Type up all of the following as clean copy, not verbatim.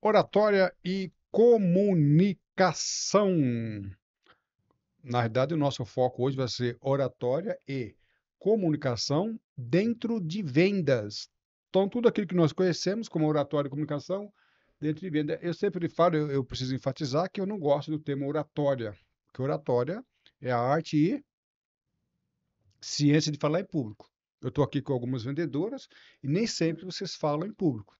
Oratória e comunicação. Na verdade, o nosso foco hoje vai ser oratória e comunicação dentro de vendas. Então, tudo aquilo que nós conhecemos como oratória e comunicação dentro de venda. Eu sempre falo, eu preciso enfatizar que eu não gosto do termo oratória, porque oratória é a arte e ciência de falar em público. Eu estou aqui com algumas vendedoras e nem sempre vocês falam em público.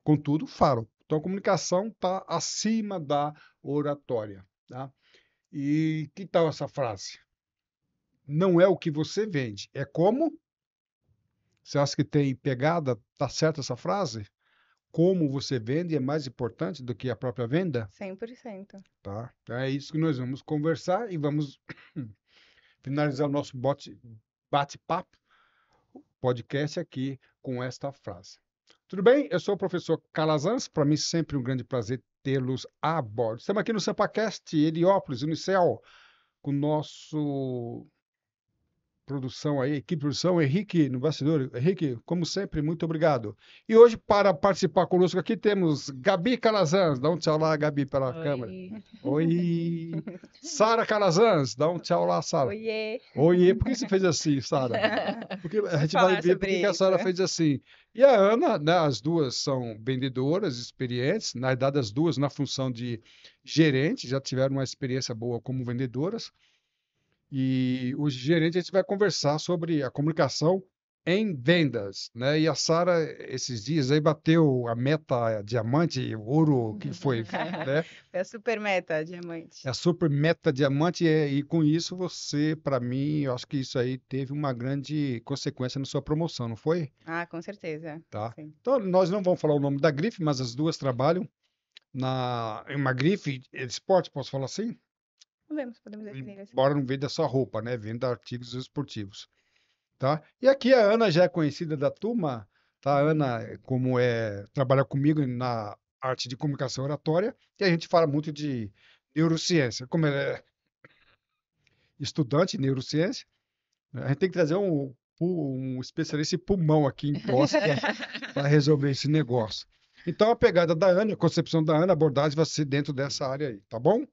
Contudo, falam. Então, a comunicação está acima da oratória. Tá? E que tal essa frase? Não é o que você vende, é como. Você acha que tem pegada? Tá certa essa frase? Como você vende é mais importante do que a própria venda? 100%. Tá? Então é isso que nós vamos conversar e vamos finalizar o nosso bate-papo, podcast aqui com esta frase. Tudo bem? Eu sou o professor Calazans. Para mim, sempre um grande prazer tê-los a bordo. Estamos aqui no Sampacast, Heliópolis, Unicel, com o nosso produção aí, equipe de produção, Henrique no bastidor. Henrique, como sempre, muito obrigado. E hoje, para participar conosco aqui, temos Gabi Calazans. Dá um tchau lá, Gabi, pela câmera. Oi. Oi. Sara Calazans. Dá um tchau lá, Sara. Oiê! Oiê. Por que você fez assim, Sara? Porque a Vamos gente vai falar ver por sobre que a Sara isso. fez assim. E a Ana, né, as duas são vendedoras experientes, na verdade, as duas na função de gerente, já tiveram uma experiência boa como vendedoras. E o gerente, a gente vai conversar sobre a comunicação em vendas, né? E a Sara, esses dias aí, bateu a meta diamante, ouro, que foi, né? É a super meta, diamante. É a super meta diamante, e com isso você, para mim, eu acho que isso aí teve uma grande consequência na sua promoção, não foi? Ah, com certeza. Tá? Sim. Então, nós não vamos falar o nome da grife, mas as duas trabalham em uma grife de esporte, posso falar assim? Podemos definir assim. Embora não venda só roupa, né? Venda artigos esportivos. Tá? E aqui a Ana já é conhecida da turma, tá? A Ana, como trabalha comigo na arte de comunicação oratória, e a gente fala muito de neurociência. Como ela é estudante de neurociência, né, a gente tem que trazer um especialista em pulmão aqui em tosse para resolver esse negócio. Então, a pegada da Ana, a concepção da Ana, a abordagem vai ser dentro dessa área aí, tá bom?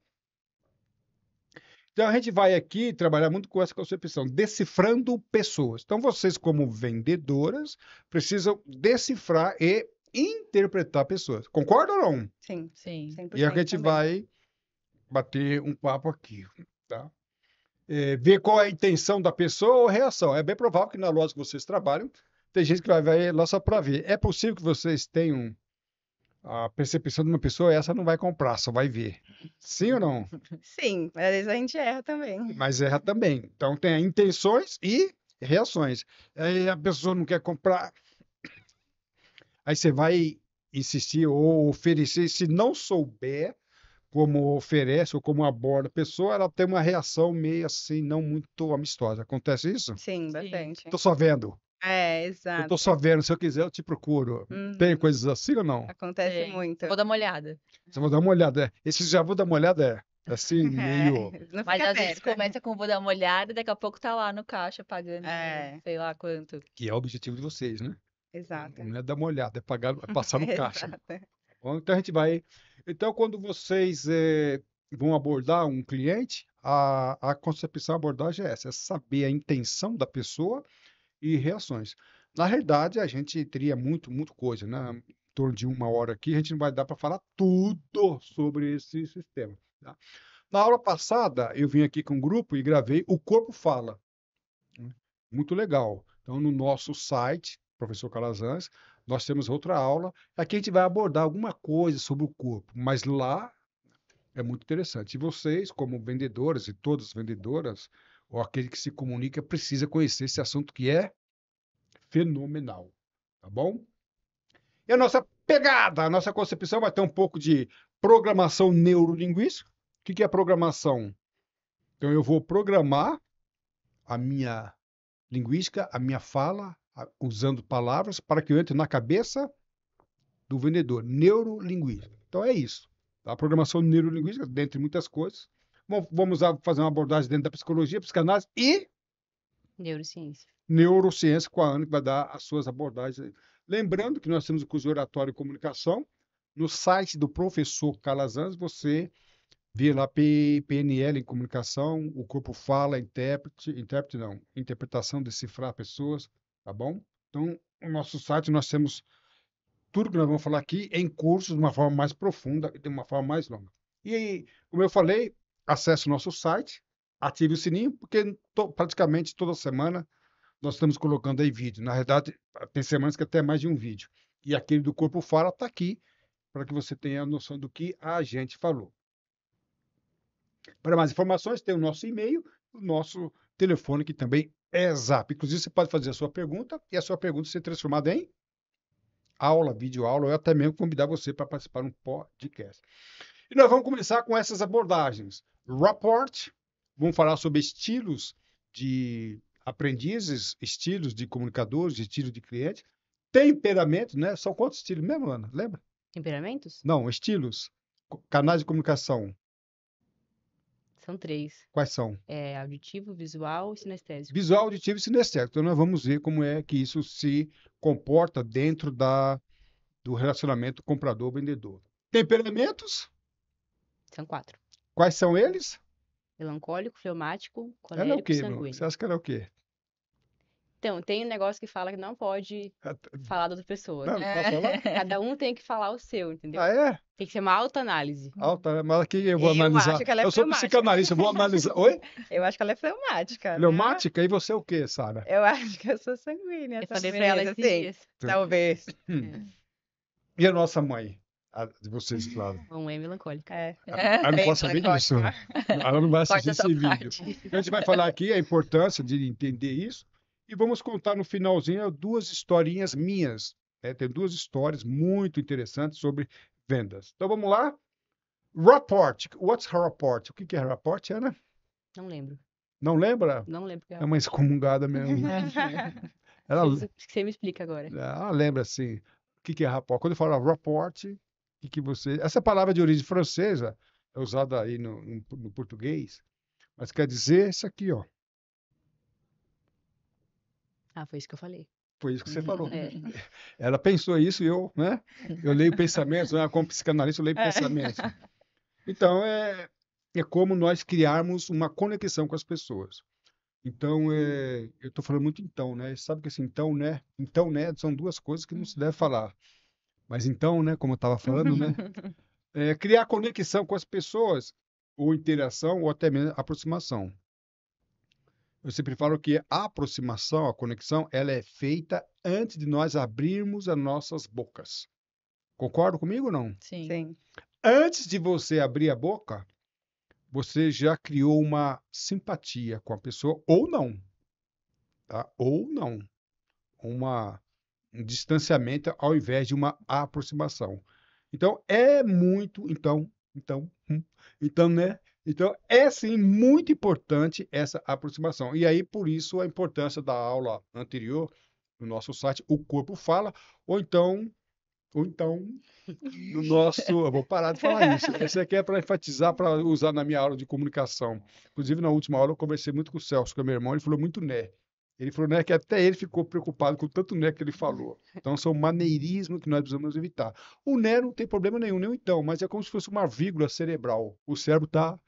Então, a gente vai aqui trabalhar muito com essa concepção, decifrando pessoas. Então, vocês, como vendedoras, precisam decifrar e interpretar pessoas. Concorda ou não? Sim, Sim. 100% E a gente também. vai bater um papo aqui, tá? Ver qual é a intenção da pessoa ou reação. É bem provável que na loja que vocês trabalham, tem gente que vai lá só para ver. É possível que vocês tenham a percepção de uma pessoa, essa não vai comprar, só vai ver. Sim ou não? Sim, mas às vezes a gente erra também. Mas erra também. Então tem intenções e reações. Aí a pessoa não quer comprar, aí você vai insistir ou oferecer. Se não souber como oferece ou como aborda a pessoa, ela tem uma reação meio assim, não muito amistosa. Acontece isso? Sim, Sim. bastante. Tô só vendo. É, Eu tô exato. só vendo. Se eu quiser, eu te procuro. Tem Uhum. coisas assim ou não? Acontece Tem. muito. Eu vou dar uma olhada. Você vai dar uma olhada. Esse já vou dar uma olhada, assim, meio. Não Mas fica às vezes perto. começa com vou dar uma olhada e daqui a pouco tá lá no caixa pagando sei lá quanto. Que é o objetivo de vocês, né? Exato. Não é dar uma olhada, é pagar, é passar no caixa. Exato. Bom, então a gente vai. Então, quando vocês vão abordar um cliente, a concepção, a abordagem é essa: é saber a intenção da pessoa e reações. Na realidade, a gente teria muito coisa, né? Em torno de uma hora aqui, a gente não vai dar para falar tudo sobre esse sistema. Tá? Na aula passada, eu vim aqui com um grupo e gravei O Corpo Fala. Muito legal. Então, no nosso site, Professor Calazans, nós temos outra aula. Aqui a gente vai abordar alguma coisa sobre o corpo, mas lá é muito interessante. E vocês, como vendedores e todas vendedoras, ou aquele que se comunica, precisa conhecer esse assunto que é fenomenal. Tá bom? E a nossa pegada, a nossa concepção vai ter um pouco de programação neurolinguística. O que é programação? Então, eu vou programar a minha linguística, a minha fala, usando palavras para que eu entre na cabeça do vendedor. Neurolinguística. Então é isso. A programação neurolinguística, dentre muitas coisas. Vamos fazer uma abordagem dentro da psicologia, psicanálise e Neurociência. neurociência com a Ana, que vai dar as suas abordagens. Lembrando que nós temos o curso de oratória e comunicação. No site do professor Calazans, você vê lá PNL em comunicação, o corpo fala, intérprete não, interpretação, decifrar pessoas, tá bom? Então, no nosso site nós temos tudo que nós vamos falar aqui em cursos de uma forma mais profunda e de uma forma mais longa. E, como eu falei, acesse o nosso site, ative o sininho, porque praticamente toda semana nós estamos colocando aí vídeo. Na verdade, tem semanas que até mais de um vídeo. E aquele do Corpo Fala está aqui, para que você tenha a noção do que a gente falou. Para mais informações, tem o nosso e-mail, o nosso telefone, que também é Zap. Inclusive, você pode fazer a sua pergunta e a sua pergunta ser transformada em aula, videoaula, ou até mesmo convidar você para participar de um podcast. E nós vamos começar com essas abordagens. Rapport, vamos falar sobre estilos de aprendizes, estilos de comunicadores, estilos de cliente. Temperamento, né? São quantos estilos mesmo, Ana? Lembra? Temperamentos? Não, estilos. Canais de comunicação. São 3. Quais são? Auditivo, visual e sinestésico. Visual, auditivo e sinestésico. Então, nós vamos ver como é que isso se comporta dentro do relacionamento comprador-vendedor. Temperamentos? São 4. Quais são eles? Melancólico, fleumático, Ela é o colérico e quê, meu? sanguíneo. Você acha que ela é o quê? Então, tem um negócio que fala que não pode falar da outra pessoa. Não, posso falar? Cada um tem que falar o seu, entendeu? Ah, é? Tem que ser uma autoanálise. Alta, mas aqui eu vou Eu analisar. acho que ela é Eu sou fleumática. psicanalista, eu vou analisar. Oi? Eu acho que ela é fleumática, né? Fleumática? E você é o quê, Sara? Eu acho que eu sou sanguínea Eu falei também, pra ela esses assim. dias. Talvez. E a nossa mãe? A de vocês, claro. Um é melancólica. É. Ela não Bem pode saber disso. Ela não vai assistir Corta essa esse vídeo. parte. Então, a gente vai falar aqui a importância de entender isso e vamos contar no finalzinho 2 historinhas minhas. Tem 2 histórias muito interessantes sobre vendas. Então vamos lá. Rapport. What's rapport? O que é rapport, Ana? Não lembro. Não lembra? Não lembro. É uma excomungada mesmo. Ela, Você me explica agora. lembra assim. O que é rapport? Quando eu falo rapport, o que você. Essa palavra de origem francesa é usada aí no português, mas quer dizer isso aqui, ó. Ah, foi isso que eu falei. Foi isso que você falou. É. Ela pensou isso e eu, né? Eu leio pensamentos, né? Como psicanalista, eu leio pensamentos. Então, é como nós criarmos uma conexão com as pessoas. Então, eu estou falando muito então, né? Sabe que assim, então, né? Então, né? São 2 coisas que não se deve falar. Mas então, né? Como eu estava falando, né? Criar conexão com as pessoas, ou interação, ou até mesmo aproximação. Eu sempre falo que a aproximação, a conexão, ela é feita antes de nós abrirmos as nossas bocas. Concorda comigo ou não? Sim. Sim. Antes de você abrir a boca, você já criou uma simpatia com a pessoa, ou não. Tá? Ou não. Um distanciamento ao invés de uma aproximação. Então, é muito. Então, né? Então, é sim muito importante essa aproximação. E aí, por isso, a importância da aula anterior no nosso site, O Corpo Fala, ou então, no nosso. Eu vou parar de falar isso. Esse aqui é para enfatizar, para usar na minha aula de comunicação. Inclusive, na última aula, eu conversei muito com o Celso, que é meu irmão, ele falou muito né. Ele falou, né, que até ele ficou preocupado com tanto né que ele falou. Então, são maneirismos que nós precisamos evitar. O né não tem problema nenhum, nem o então, mas é como se fosse uma vírgula cerebral. O cérebro dá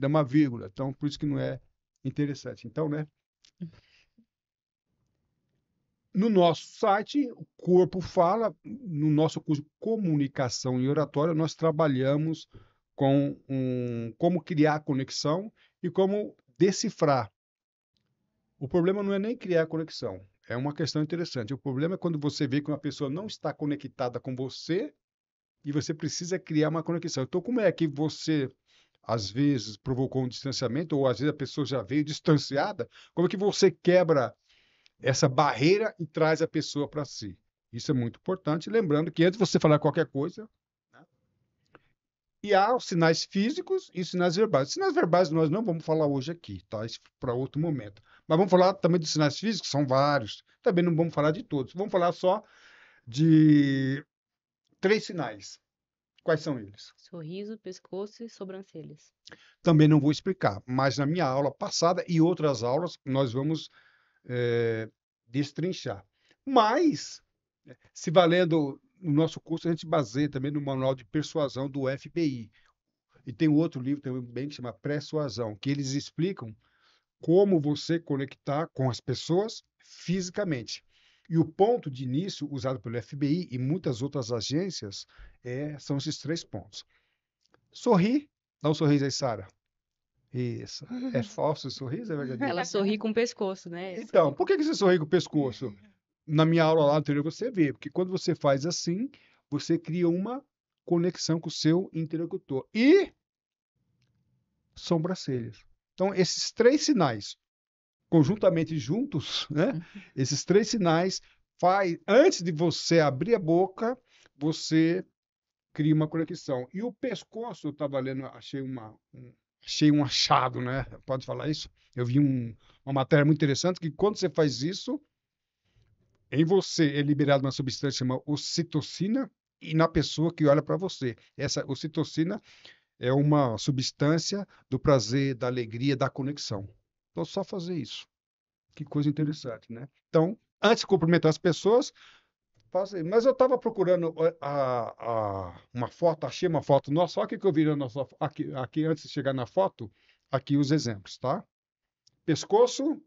uma vírgula, então por isso que não é interessante. Então, né? No nosso site, o Corpo Fala, no nosso curso de Comunicação e Oratória, nós trabalhamos com como criar conexão e como decifrar. O problema não é nem criar conexão, é uma questão interessante. O problema é quando você vê que uma pessoa não está conectada com você e você precisa criar uma conexão. Então, como é que você, às vezes, provocou um distanciamento, ou às vezes a pessoa já veio distanciada, como é que você quebra essa barreira e traz a pessoa para si? Isso é muito importante. Lembrando que antes de você falar qualquer coisa, e há os sinais físicos e os sinais verbais. Os sinais verbais nós não vamos falar hoje aqui, tá? Isso para outro momento. Mas vamos falar também dos sinais físicos, são vários. Também não vamos falar de todos. Vamos falar só de 3 sinais. Quais são eles? Sorriso, pescoço e sobrancelhas. Também não vou explicar, mas na minha aula passada e outras aulas nós vamos destrinchar. Mas, se valendo, no nosso curso, a gente baseia também no Manual de Persuasão do FBI. E tem outro livro também que chama Persuasão, que eles explicam como você conectar com as pessoas fisicamente. E o ponto de início usado pelo FBI e muitas outras agências são esses 3 pontos. Sorrir, dá um sorriso aí, Sara. Isso. É falso o sorriso, é verdadeiro? Ela sorri com o pescoço, né? Então, por que você sorri com o pescoço? Na minha aula lá anterior você vê, porque quando você faz assim, você cria uma conexão com o seu interlocutor. E sobrancelhas. Então, esses 3 sinais, conjuntamente juntos, né? Esses 3 sinais antes de você abrir a boca, você cria uma conexão. E o pescoço, eu estava lendo, achei um achado, né? Pode falar isso? Eu vi uma matéria muito interessante que quando você faz isso, em você é liberada uma substância chamada ocitocina e na pessoa que olha para você. Essa ocitocina é uma substância do prazer, da alegria, da conexão. Então, só fazer isso. Que coisa interessante, né? Então, antes de cumprimentar as pessoas, fazer. Mas eu estava procurando uma foto, achei uma foto nossa, só que eu vi na nossa, aqui antes de chegar na foto, aqui os exemplos, tá? Pescoço,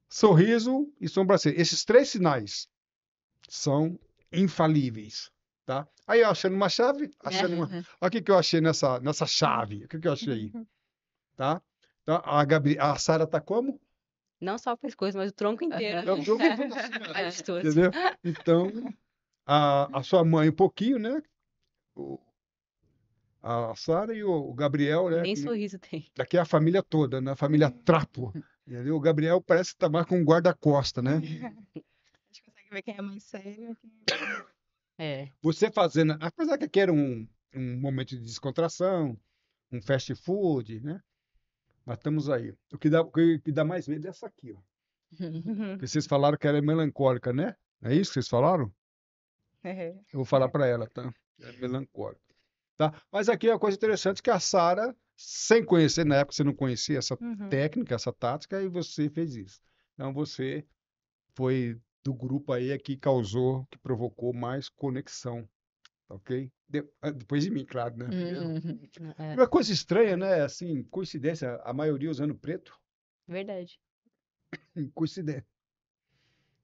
sorriso e sobrancelha. Esses 3 sinais são infalíveis, tá? Aí eu achando uma chave, olha o que eu achei nessa chave, o que eu achei, tá? Então, a Sara tá como? Não só o pescoço, mas o tronco inteiro. Eu joguei tudo assim, ó, Ai, estou assim. entendeu? Então, a sua mãe um pouquinho, né? A Sara e o Gabriel, né? Nem sorriso tem. Daqui é a família toda, né? A família Trapo. Entendeu? O Gabriel parece que tá mais com um guarda-costa, né? A gente consegue ver quem é mais sério. É. Você fazendo, apesar que aqui era um momento de descontração, um fast food, né? Mas estamos aí. O que dá mais medo é essa aqui, ó. Que vocês falaram que ela é melancólica, né? É isso que vocês falaram? Eu vou falar para ela, tá? É melancólica. Tá? Mas aqui é uma coisa interessante que a Sara, sem conhecer, na época você não conhecia essa técnica, essa tática, e você fez isso. Então você foi do grupo aí que causou, que provocou mais conexão, ok? Depois de mim, claro, né? É. Uma coisa estranha, né? Assim, coincidência, a maioria usando preto, Verdade. coincidência.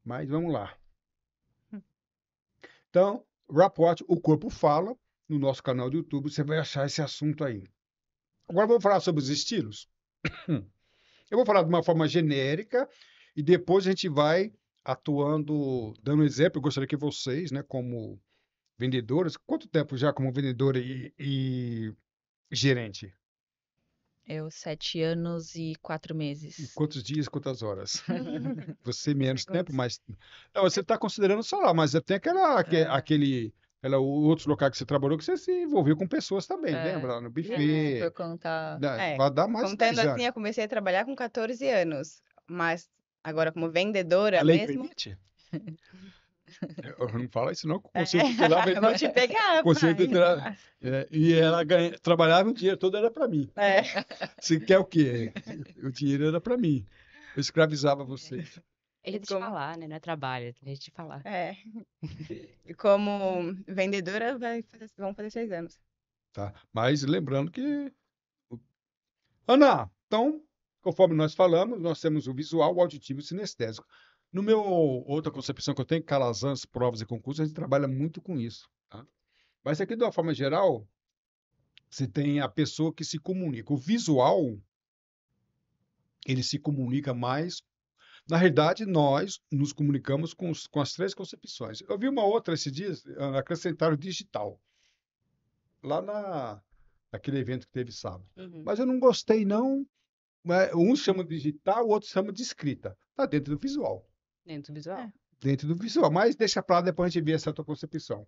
Mas vamos lá. Então, Rapport, O Corpo Fala, no nosso canal do YouTube, você vai achar esse assunto aí. Agora vamos falar sobre os estilos. Eu vou falar de uma forma genérica e depois a gente vai atuando, dando exemplo. Eu gostaria que vocês, né, como vendedoras, quanto tempo já como vendedora e gerente? Eu, 7 anos e 4 E meses. quantos dias, quantas horas? Você menos tempo, mas... Não, você está considerando só lá, mas tem aquele outros locais que você trabalhou que você se envolveu com pessoas também, lembra? Lá no Se buffet. for contar. Vai dar mais de Contando 10 assim, anos. eu comecei a trabalhar com 14 anos. Mas agora, como vendedora A lei mesmo. permite? Eu não falo isso não, que o Conselho Tutelar vai... Vão te pegar, Conselho pai. Tutelar... e ela trabalhava, o dinheiro todo era para mim. Você quer o quê? O dinheiro era para mim. Eu escravizava vocês. É jeito de Como- falar, né? Não é trabalho, é jeito de falar. E como vendedora, vão fazer 6 anos. Tá? Mas lembrando que... Ana, então, conforme nós falamos, nós temos o visual, o auditivo e o sinestésico. No meu outra concepção que eu tenho, Calazans, provas e concursos, a gente trabalha muito com isso. Tá? Mas aqui, de uma forma geral, você tem a pessoa que se comunica. O visual, ele se comunica mais. Na realidade, nós nos comunicamos com as 3 concepções. Eu vi uma outra esses dias, acrescentaram o digital, lá naquele evento que teve sábado. Mas eu não gostei, não. Um chama de digital, o outro chama de escrita. Está dentro do visual. Dentro do visual. Dentro do visual. Mas deixa para lá, depois a gente vê essa tua concepção.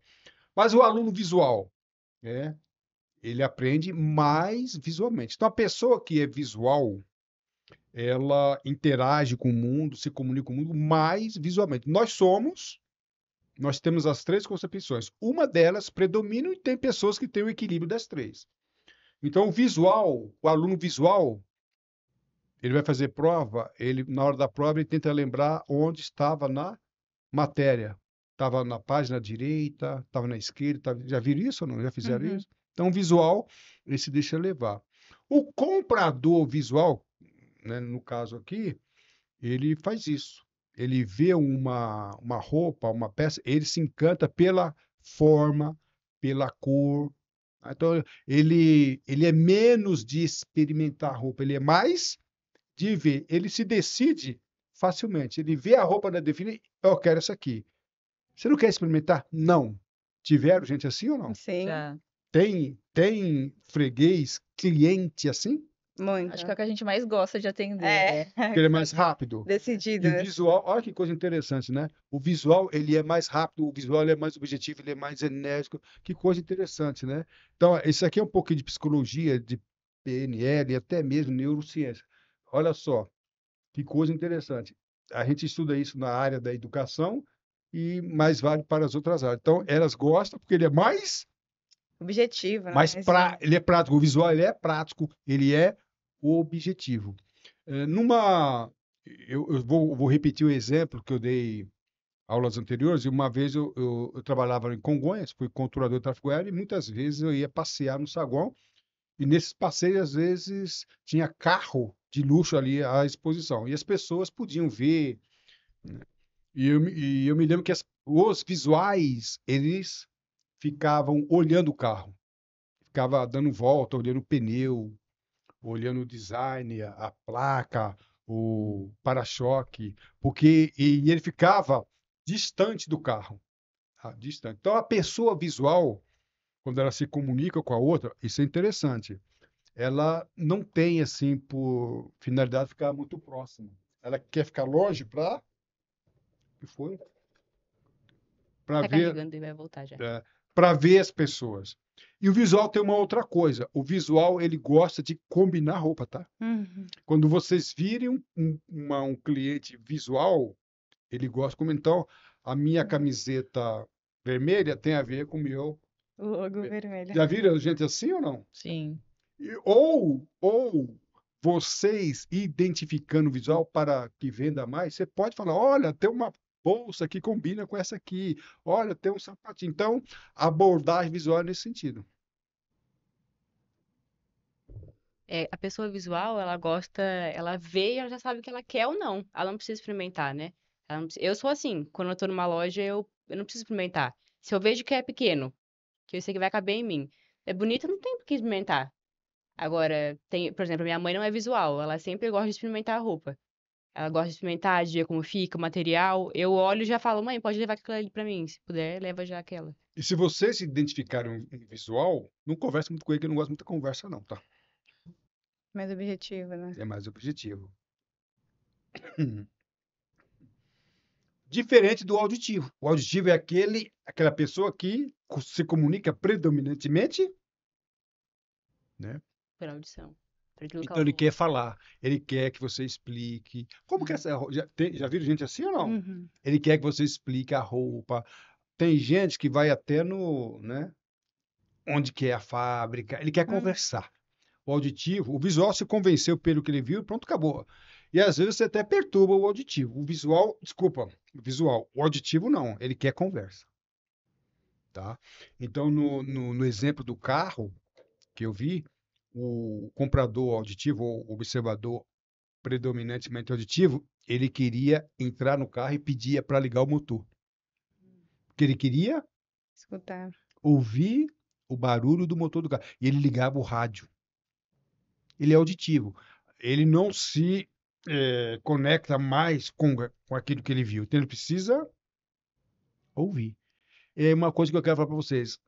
Mas o aluno visual, ele aprende mais visualmente. Então, a pessoa que é visual, ela interage com o mundo, se comunica com o mundo mais visualmente. Nós temos as 3 concepções. Uma delas predomina e tem pessoas que têm o equilíbrio das 3. Então, o aluno visual, ele vai fazer prova, na hora da prova, ele tenta lembrar onde estava na matéria. Estava na página direita, estava na esquerda. Já viram isso ou não? Já fizeram Uhum. isso? Então, o visual, ele se deixa levar. O comprador visual, né, no caso aqui, ele faz isso. Ele vê uma roupa, uma peça, ele se encanta pela forma, pela cor. Então, ele é menos de experimentar a roupa, ele é mais de ver. Ele se decide facilmente. Ele vê a roupa da define, eu quero essa aqui. Você não quer experimentar? Não. Tiveram gente assim ou não? Sim, Já. Tem freguês, cliente assim? muito. Acho que é o que a gente mais gosta de atender. É, Porque ele é mais rápido. E decidido. o visual, olha que coisa interessante, né? O visual, ele é mais rápido, o visual ele é mais objetivo, ele é mais enérgico. Que coisa interessante, né? Então, isso aqui é um pouquinho de psicologia, de PNL, e até mesmo neurociência. Olha só, que coisa interessante. A gente estuda isso na área da educação e mais vale para as outras áreas. Então, elas gostam porque ele é Objetivo, né? ele é prático. O visual, ele é prático, ele é objetivo. É, eu vou repetir o exemplo que eu dei aulas anteriores. E uma vez eu trabalhava em Congonhas, fui controlador de tráfego aéreo, e muitas vezes eu ia passear no saguão, e nesses passeios, às vezes, tinha carro de luxo ali à exposição, e as pessoas podiam ver, né? E eu me lembro que os visuais, eles ficavam olhando o carro, ficava dando volta, olhando o pneu, olhando o design, a placa, o para-choque, e ele ficava distante do carro, tá? Distante. Então, a pessoa visual, quando ela se comunica com a outra, isso é interessante. Ela não tem, assim, por finalidade ficar muito próxima. Ela quer ficar longe para... que foi? Para Tá ver, carregando e vai voltar já. para ver as pessoas. E o visual tem uma outra coisa. O visual, ele gosta de combinar roupa, tá? Uhum. Quando vocês virem um cliente visual, ele gosta como então a minha camiseta vermelha tem a ver com o meu. O logo vermelho. Já viram gente assim ou não? Sim. Ou vocês identificando o visual para que venda mais, você pode falar, olha, tem uma bolsa que combina com essa aqui. Olha, tem um sapatinho. Então, a abordagem visual é nesse sentido. A pessoa visual, ela gosta, ela vê e ela já sabe o que ela quer ou não. Ela não precisa experimentar, né? Eu sou assim, quando eu tô numa loja, eu não preciso experimentar. Se eu vejo que é pequeno, que eu sei que vai caber em mim, é bonito, não tem por que experimentar. Agora, por exemplo, minha mãe não é visual, ela sempre gosta de experimentar a roupa. Ela gosta de experimentar, de ver como fica, o material. Eu olho e já falo, mãe, pode levar aquela ali pra mim. Se puder, leva já aquela. E se vocês identificarem um visual, não converse muito com ele, que eu não gosto muito de conversa, não, tá? Mais objetivo, né? É mais objetivo. Diferente do auditivo. O auditivo é aquela pessoa que se comunica predominantemente, né? Por audição. Por aquilo que Então ela ele ouve. quer falar, ele quer que você explique. Como que essa roupa. Já viram gente assim ou não? Uhum. Ele quer que você explique a roupa. Tem gente que vai até no, né? Onde que é a fábrica. Ele quer conversar. O auditivo, o visual se convenceu pelo que ele viu e pronto, acabou. E às vezes você até perturba o auditivo. O visual, desculpa, o visual. O auditivo não, ele quer conversa. Tá? Então, no exemplo do carro que eu vi, o comprador auditivo, ou observador predominantemente auditivo, ele queria entrar no carro e pedia para ligar o motor. Porque ele queria Escutar. ouvir o barulho do motor do carro. E ele ligava o rádio. Ele é auditivo. Ele não se conecta mais com aquilo que ele viu. Então, ele precisa ouvir. É uma coisa que eu quero falar para vocês.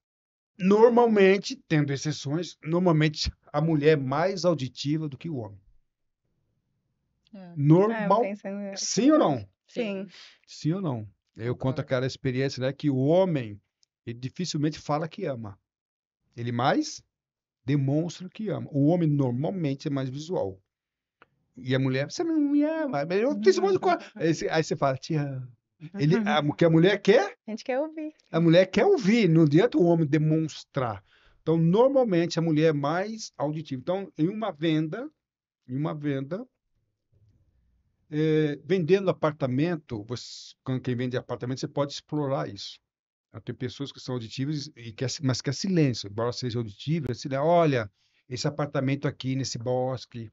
Normalmente, tendo exceções, normalmente a mulher é mais auditiva do que o homem. Normal. Pensando... Sim ou não? Sim. Sim ou não? Eu conto Concordo. aquela experiência, né, que o homem, ele dificilmente fala que ama. Ele mais demonstra que ama. O homem normalmente é mais visual. E a mulher, você não me ama. Eu fiz um monte de coisa. Aí você fala, te amo. O que a mulher quer, A gente quer ouvir. a mulher quer ouvir. Não adianta o homem demonstrar. Então, normalmente, a mulher é mais auditiva. Então, em uma venda, Vendendo apartamento, quem vende apartamento, você pode explorar isso. Tem pessoas que são auditivas, mas quer silêncio, embora seja auditiva, olha, esse apartamento aqui nesse bosque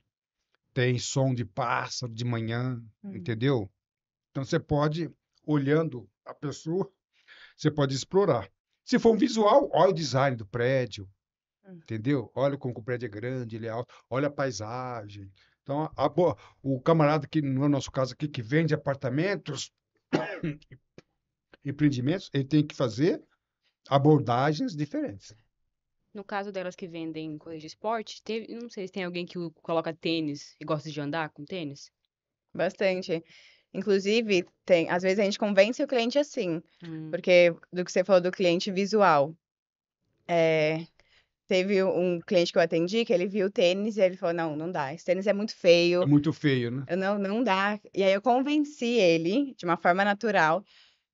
tem som de pássaro de manhã, entendeu? Então você pode, olhando a pessoa, você pode explorar. Se for um visual, olha o design do prédio, entendeu? Olha como o prédio é grande, ele é alto, olha a paisagem. Então, o camarada que, no nosso caso aqui, que vende apartamentos, empreendimentos, ele tem que fazer abordagens diferentes. No caso delas que vendem coisas de esporte, não sei se tem alguém que coloca tênis e gosta de andar com tênis. Bastante. Inclusive, às vezes a gente convence o cliente assim, porque do que você falou do cliente visual. Teve um cliente que eu atendi que ele viu o tênis e ele falou, não dá, esse tênis é muito feio. É muito feio, né? Não dá. E aí eu convenci ele, de uma forma natural,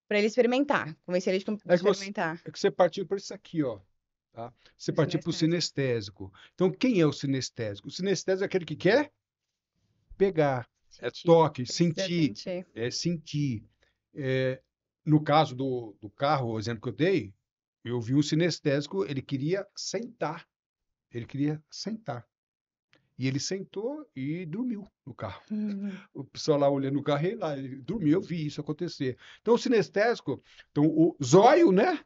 para ele experimentar. Convenci ele de experimentar. É que você partiu por isso aqui, ó. Tá? Você partiu para o sinestésico. Então, quem é o sinestésico? O sinestésico é aquele que quer pegar, toque, sentir. Sentir. No caso do carro, o exemplo que eu dei, eu vi um sinestésico, ele queria sentar. Ele queria sentar. E ele sentou e dormiu no carro. O pessoal lá olhando o carro, ele dormiu, eu vi isso acontecer. Então, o sinestésico, então, o zóio, né?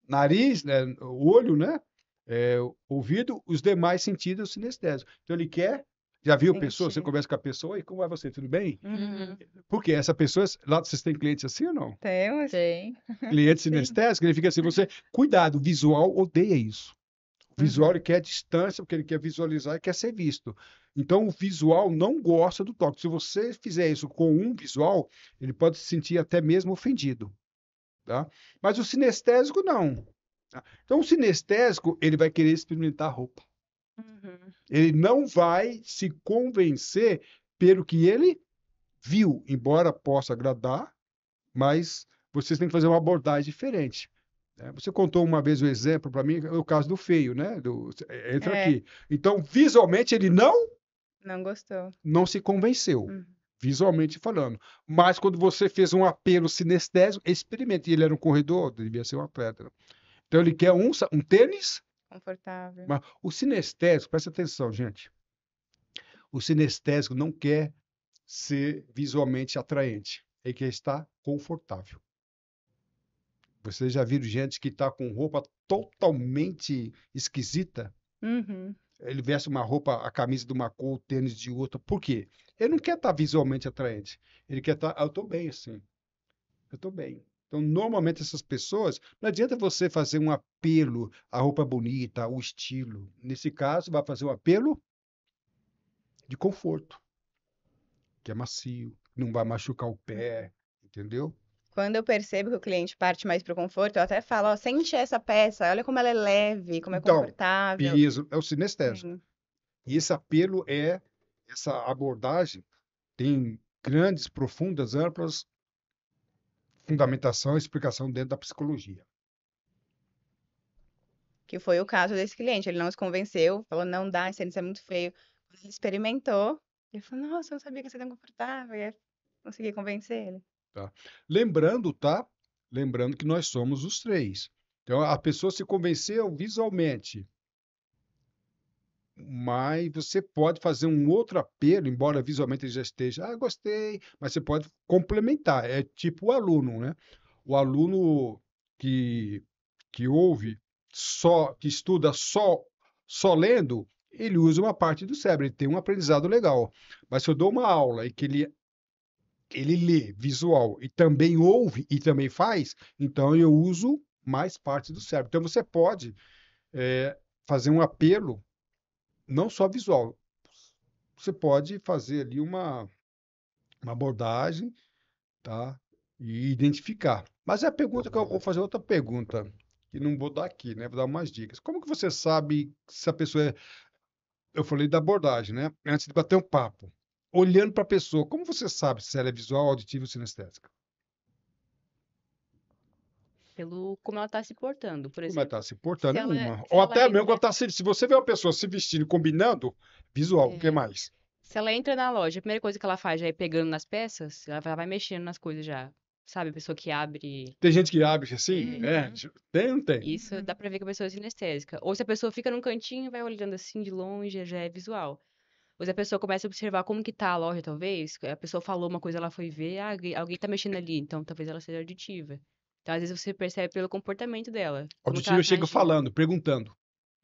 Nariz, né? O olho, né? Ouvido, os demais sentidos sinestésicos. Então, ele quer. Já viu a pessoa? Você conversa com a pessoa e como é você? Tudo bem? Porque essa pessoa, lá vocês têm clientes assim ou não? Temos. Tem. Cliente sinestésico, ele fica assim, cuidado, o visual odeia isso. O visual ele quer distância, porque ele quer visualizar e quer ser visto. Então, o visual não gosta do toque. Se você fizer isso com um visual, ele pode se sentir até mesmo ofendido. Tá? Mas o sinestésico, não. Tá? Então, o sinestésico, ele vai querer experimentar a roupa. Ele não vai se convencer pelo que ele viu, embora possa agradar, mas vocês têm que fazer uma abordagem diferente. Você contou uma vez o exemplo para mim, o caso do feio, né? Entra aqui. Então, visualmente, ele não gostou. Não se convenceu, visualmente falando. Mas quando você fez um apelo sinestésico, experimente. Ele era um corredor, devia ser um atleta. Então, ele quer um tênis confortável. Mas o sinestésico, presta atenção, gente. O sinestésico não quer ser visualmente atraente. Ele quer estar confortável. Vocês já viram gente que está com roupa totalmente esquisita? Ele veste uma roupa, a camisa de uma cor, o tênis de outra. Por quê? Ele não quer estar visualmente atraente. Ele quer estar, eu estou bem assim. Eu estou bem. Então, normalmente essas pessoas, não adianta você fazer um apelo, a roupa bonita, o estilo. Nesse caso, vai fazer um apelo de conforto, que é macio, não vai machucar o pé, entendeu? Quando eu percebo que o cliente parte mais para o conforto, eu até falo, ó, sente essa peça, olha como ela é leve, como é confortável. Peso, é o sinestésico. E esse apelo essa abordagem tem grandes, profundas, amplas fundamentação e explicação dentro da psicologia. Que foi o caso desse cliente, ele não se convenceu, falou, não dá, esse tênis é muito feio. Quando ele experimentou, ele falou, nossa, eu não sabia que ia ser tão confortável, e aí consegui convencer ele. Tá? Lembrando que nós somos os três. Então, a pessoa se convenceu visualmente, mas você pode fazer um outro apelo, embora visualmente ele já esteja, gostei, mas você pode complementar. É tipo o aluno, né? O aluno que ouve que estuda só lendo, ele usa uma parte do cérebro, ele tem um aprendizado legal. Mas se eu dou uma aula e que ele lê visual e também ouve e também faz, então eu uso mais parte do cérebro. Então você pode fazer um apelo não só visual. Você pode fazer ali uma abordagem, tá? E identificar. Mas é a pergunta que eu vou fazer outra pergunta, que não vou dar aqui, né? Vou dar umas dicas. Como que você sabe se a pessoa Eu falei da abordagem, né? Antes de bater um papo. Olhando para a pessoa, como você sabe se ela é visual, auditiva ou sinestésica? Pelo como ela está se portando, por Como ela exemplo. está se portando, Se uma. se Ou ela até mesmo ainda- se você vê uma pessoa se vestindo, combinando, visual, o que mais? Se ela entra na loja, a primeira coisa que ela faz já é pegando nas peças, ela vai mexendo nas coisas já. Sabe, a pessoa que abre. Tem gente que abre assim, Uhum. tem ou não tem? Isso dá pra ver que a pessoa é sinestésica. Ou se a pessoa fica num cantinho e vai olhando assim de longe, já é visual. Ou se a pessoa começa a observar como que tá a loja, talvez, a pessoa falou uma coisa, ela foi ver, alguém tá mexendo ali, então talvez ela seja auditiva. Então, às vezes, você percebe pelo comportamento dela, como que ela Auditivo tá chega agindo. falando, perguntando.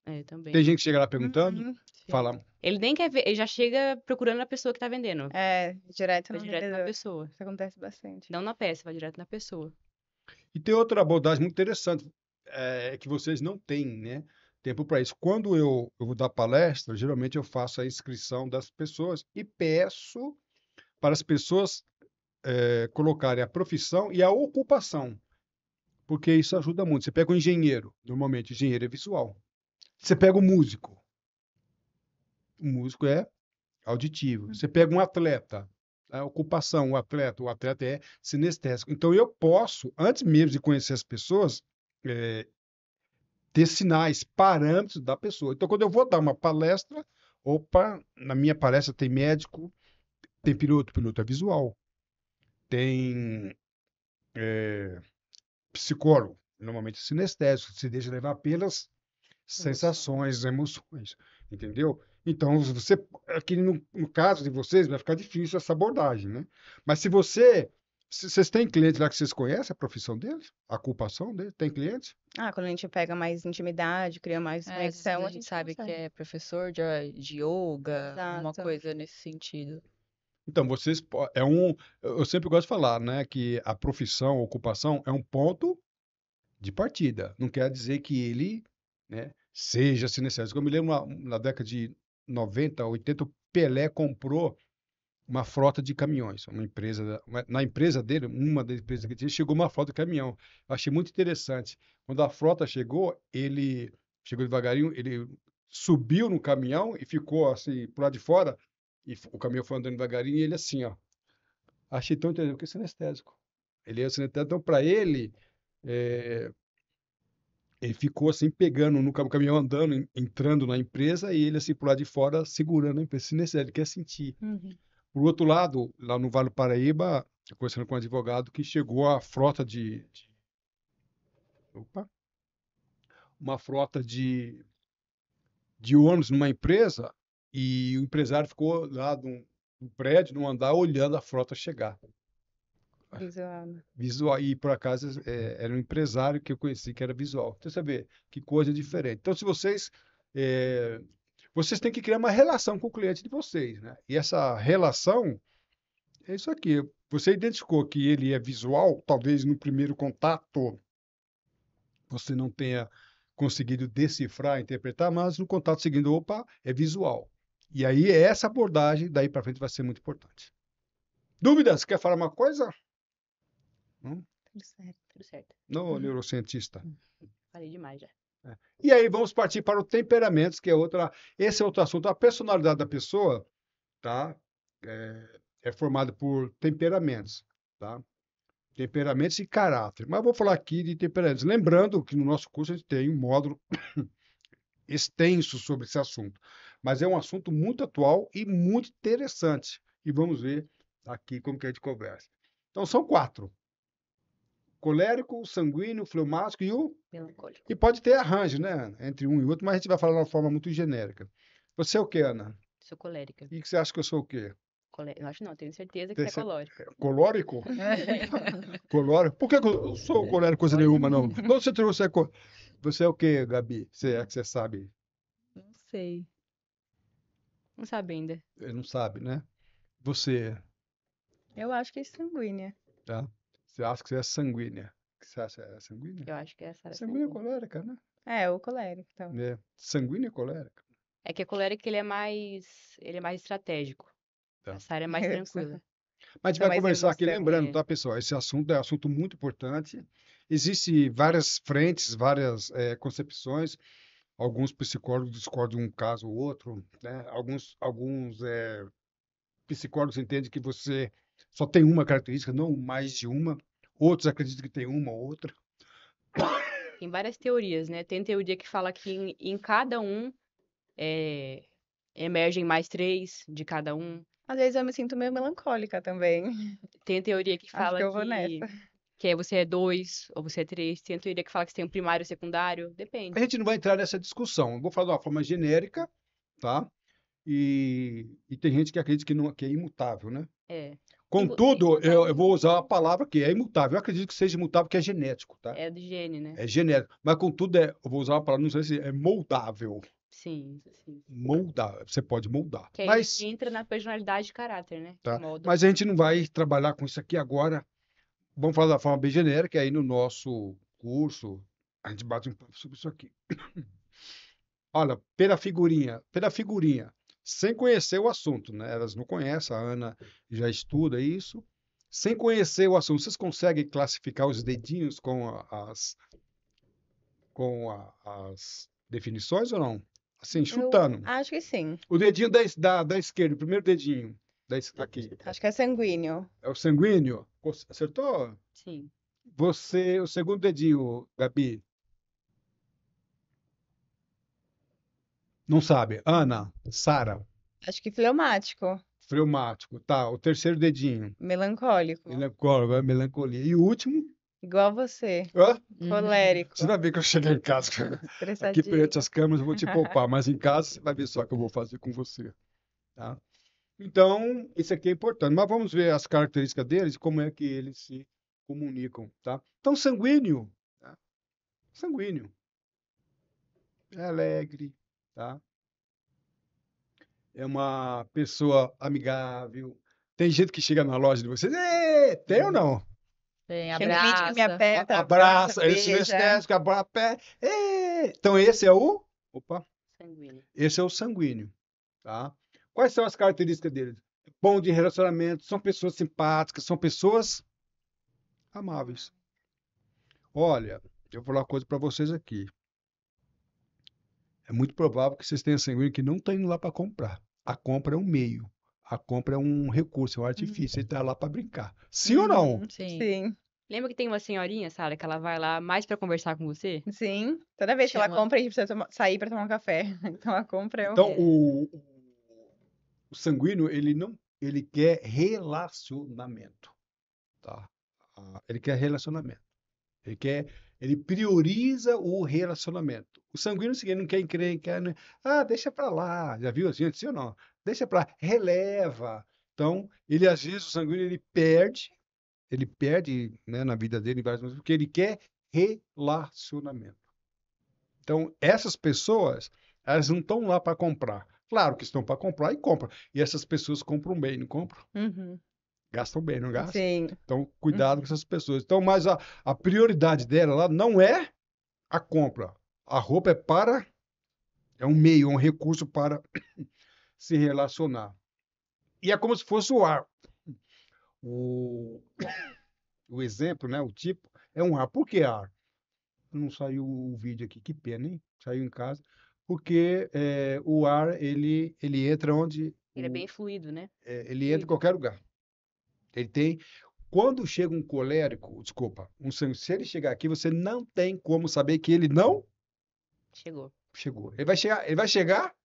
É, Tem também. gente que chega lá perguntando, Uhum. Chega. fala. Ele nem quer ver, ele já chega procurando a pessoa que tá vendendo. Direto Vai no direto na vendedor. pessoa. Isso acontece bastante. Não na peça, vai direto na pessoa. E tem outra abordagem muito interessante, que vocês não têm, né, tempo para isso. Quando eu vou dar palestra, geralmente eu faço a inscrição das pessoas e peço para as pessoas colocarem a profissão e a ocupação, porque isso ajuda muito. Você pega um engenheiro, normalmente o engenheiro é visual. Você pega o músico é auditivo. Você pega um atleta, a ocupação, o atleta é sinestésico. Então eu posso, antes mesmo de conhecer as pessoas, eh, ter sinais, parâmetros da pessoa. Então, quando eu vou dar uma palestra, opa, na minha palestra tem médico, tem piloto é visual, tem psicólogo, normalmente sinestésico, se deixa levar pelas sensações, emoções, entendeu? Então, você, aqui no caso de vocês, vai ficar difícil essa abordagem, né? Mas se vocês têm clientes lá que vocês conhecem a profissão deles, a ocupação deles, tem clientes? Quando a gente pega mais intimidade, cria mais Às vezes conexão, a a gente gente sabe que consegue. é professor de yoga, uma Exato. coisa nesse sentido. Então, eu sempre gosto de falar, né, que a profissão, a ocupação é um ponto de partida. Não quer dizer que ele, né, seja sinestésico. Eu me lembro na década de 90, 80, o Pelé comprou uma frota de caminhões. Na empresa dele, uma das empresas que tinha, chegou uma frota de caminhão. Eu achei muito interessante. Quando a frota chegou, ele chegou devagarinho, ele subiu no caminhão e ficou assim, por lá de fora, e o caminhão foi andando devagarinho, e ele assim, ó. Achei tão interessante, porque é sinestésico. Ele é sinestésico, então para eh, ele ficou assim, pegando no caminhão, andando, entrando na empresa, e ele assim, por lá de fora, segurando a empresa. Sinestésico, ele quer sentir. Uhum. Por outro lado, lá no Vale do Paraíba, conversando com um advogado que chegou a frota opa, uma frota de ônibus numa empresa e o empresário ficou lá no prédio, no andar, olhando a frota chegar. Visual, né? Visual, e por acaso era um empresário que eu conheci que era visual. Então, você vê que coisa diferente. Então, se vocês têm que criar uma relação com o cliente de vocês, né? E essa relação é isso aqui. Você identificou que ele é visual, talvez no primeiro contato você não tenha conseguido decifrar, interpretar, mas no contato seguinte, opa, é visual. E aí essa abordagem daí para frente vai ser muito importante. Dúvidas? Quer falar uma coisa? Tudo certo. Tudo certo. No neurocientista. Falei demais já. E aí vamos partir para o temperamentos, que esse é outro assunto. A personalidade da pessoa, tá? É formada por temperamentos, tá? Temperamentos e caráter. Mas eu vou falar aqui de temperamentos. Lembrando que no nosso curso a gente tem um módulo extenso sobre esse assunto. Mas é um assunto muito atual e muito interessante. E vamos ver aqui como que a gente conversa. Então são 4. Colérico, sanguíneo, fleumático Melancólico. e pode ter arranjo, né? Entre um e outro, mas a gente vai falar de uma forma muito genérica. Você é o quê, Ana? Sou colérica. E que você acha que eu sou o quê? Eu acho não, tenho certeza que você é colérica. Colórico? Colórico? Por que eu sou colérico coisa nenhuma, não? Quando você trouxe você é o quê, Gabi? Você é que você sabe? Não sei. Não sabe ainda. Não sabe, né? Você, Eu acho que é sanguínea. tá? Você acha que você é sanguínea? Você acha que é sanguínea? Eu acho que é essa. Sanguínea é colérica, né? O colérico, então. Sanguínea é colérica. É que a colérica ele é mais estratégico. Tá. Essa área é mais tranquila. Mas a gente Dá vai mais conversar aqui, emoção. lembrando, tá, pessoal? Esse assunto é um assunto muito importante. Existem várias frentes, várias concepções. Alguns psicólogos discordam de um caso ou outro, né? Alguns psicólogos entendem que você só tem uma característica, não mais de uma. Outros acreditam que tem uma ou outra. Tem várias teorias, né? Tem teoria que fala que em cada um emergem mais 3 de cada um. Às vezes eu me sinto meio melancólica também. Tem teoria que Acho fala que eu vou nessa. que você é 2 ou você é 3. Tem teoria que fala que você tem um primário e secundário. A Depende. gente não vai entrar nessa discussão. Eu vou falar de uma forma genérica, tá? E tem gente que acredita que, não, que é imutável, né? É. Contudo, eu vou usar a palavra que é imutável. Eu acredito que seja imutável, que é genético, tá? É do gene, né? É genético. Mas, contudo, eu vou usar a palavra, não sei se é moldável. Sim. Moldável. Você pode moldar. Que aí Mas, entra na personalidade e caráter, né? tá? Molda. Mas a gente não vai trabalhar com isso aqui agora. Vamos falar da forma bem genérica, aí no nosso curso a gente bate um papo sobre isso aqui. Olha, pela figurinha, sem conhecer o assunto, né? Elas não conhecem, a Ana já estuda isso. Sem conhecer o assunto, vocês conseguem classificar os dedinhos com as definições ou não? Assim, chutando. Eu acho que sim. O dedinho da esquerda, o primeiro dedinho, aqui, Acho que é sanguíneo. é o sanguíneo. Acertou? Sim. Você, o segundo dedinho, Gabi. Não sabe. Ana, Sara, Acho que fleumático. fleumático. Tá, o terceiro dedinho. Melancólico. Melancólico, melancolia. E o último? Igual você. Hã? Colérico. Você vai ver que eu cheguei em casa, aqui Estressadinho. perante as câmeras, eu vou te poupar, mas em casa você vai ver só o que eu vou fazer com você. Tá? Então, isso aqui é importante. Mas vamos ver as características deles e como é que eles se comunicam. Tá? Então, sanguíneo. Tá? Sanguíneo. É alegre. Tá? É uma pessoa amigável. Tem gente que chega na loja de vocês, tem ou não? Tem, Tem cliente que me abraça. aperta, Abraça, esse beija. anestésico, abraça, pé. Então, esse é o. Opa, Sanguíneo. esse é o sanguíneo. Tá? Quais são as características dele? Bom de relacionamento, são pessoas simpáticas, são pessoas amáveis. Olha, eu vou falar uma coisa para vocês aqui. É muito provável que vocês tenham sanguíneo que não está indo lá para comprar. A compra é um meio. A compra é um recurso, é um artifício. Ele está lá para brincar. Sim ou não? Sim. Sim. Lembra que tem uma senhorinha, Sara, que ela vai lá mais pra conversar com você? Sim. Toda vez que ela Chama- compra, a gente precisa sair pra tomar um café. Então a compra é o. Então, o sanguíneo, ele quer relacionamento, tá? Ele quer relacionamento. Ele prioriza o relacionamento. O sanguíneo é o seguinte, não quer encrencar, né? Deixa pra lá. Já viu assim, assim ou não? Deixa pra lá, releva. Então, às vezes, o sanguíneo, ele perde, né, na vida dele, em várias vezes, porque ele quer relacionamento. Então, essas pessoas, elas não estão lá para comprar. Claro que estão para comprar e compram. E essas pessoas compram bem, não compram? Uhum. Gastam bem, não gastam? Sim. Então, cuidado com essas pessoas. Então, mas a prioridade dela lá não é a compra. A roupa é um meio, um recurso para se relacionar. E é como se fosse o ar. O exemplo, né, o tipo, é um ar. Por que ar? Não saiu o vídeo aqui, que pena, hein? Saiu em casa. Porque o ar, ele entra onde... Ele é bem fluido, né? Ele entra em qualquer lugar. Ele tem... Quando chega um colérico, desculpa, se ele chegar aqui, você não tem como saber que ele não Chegou. Ele vai chegar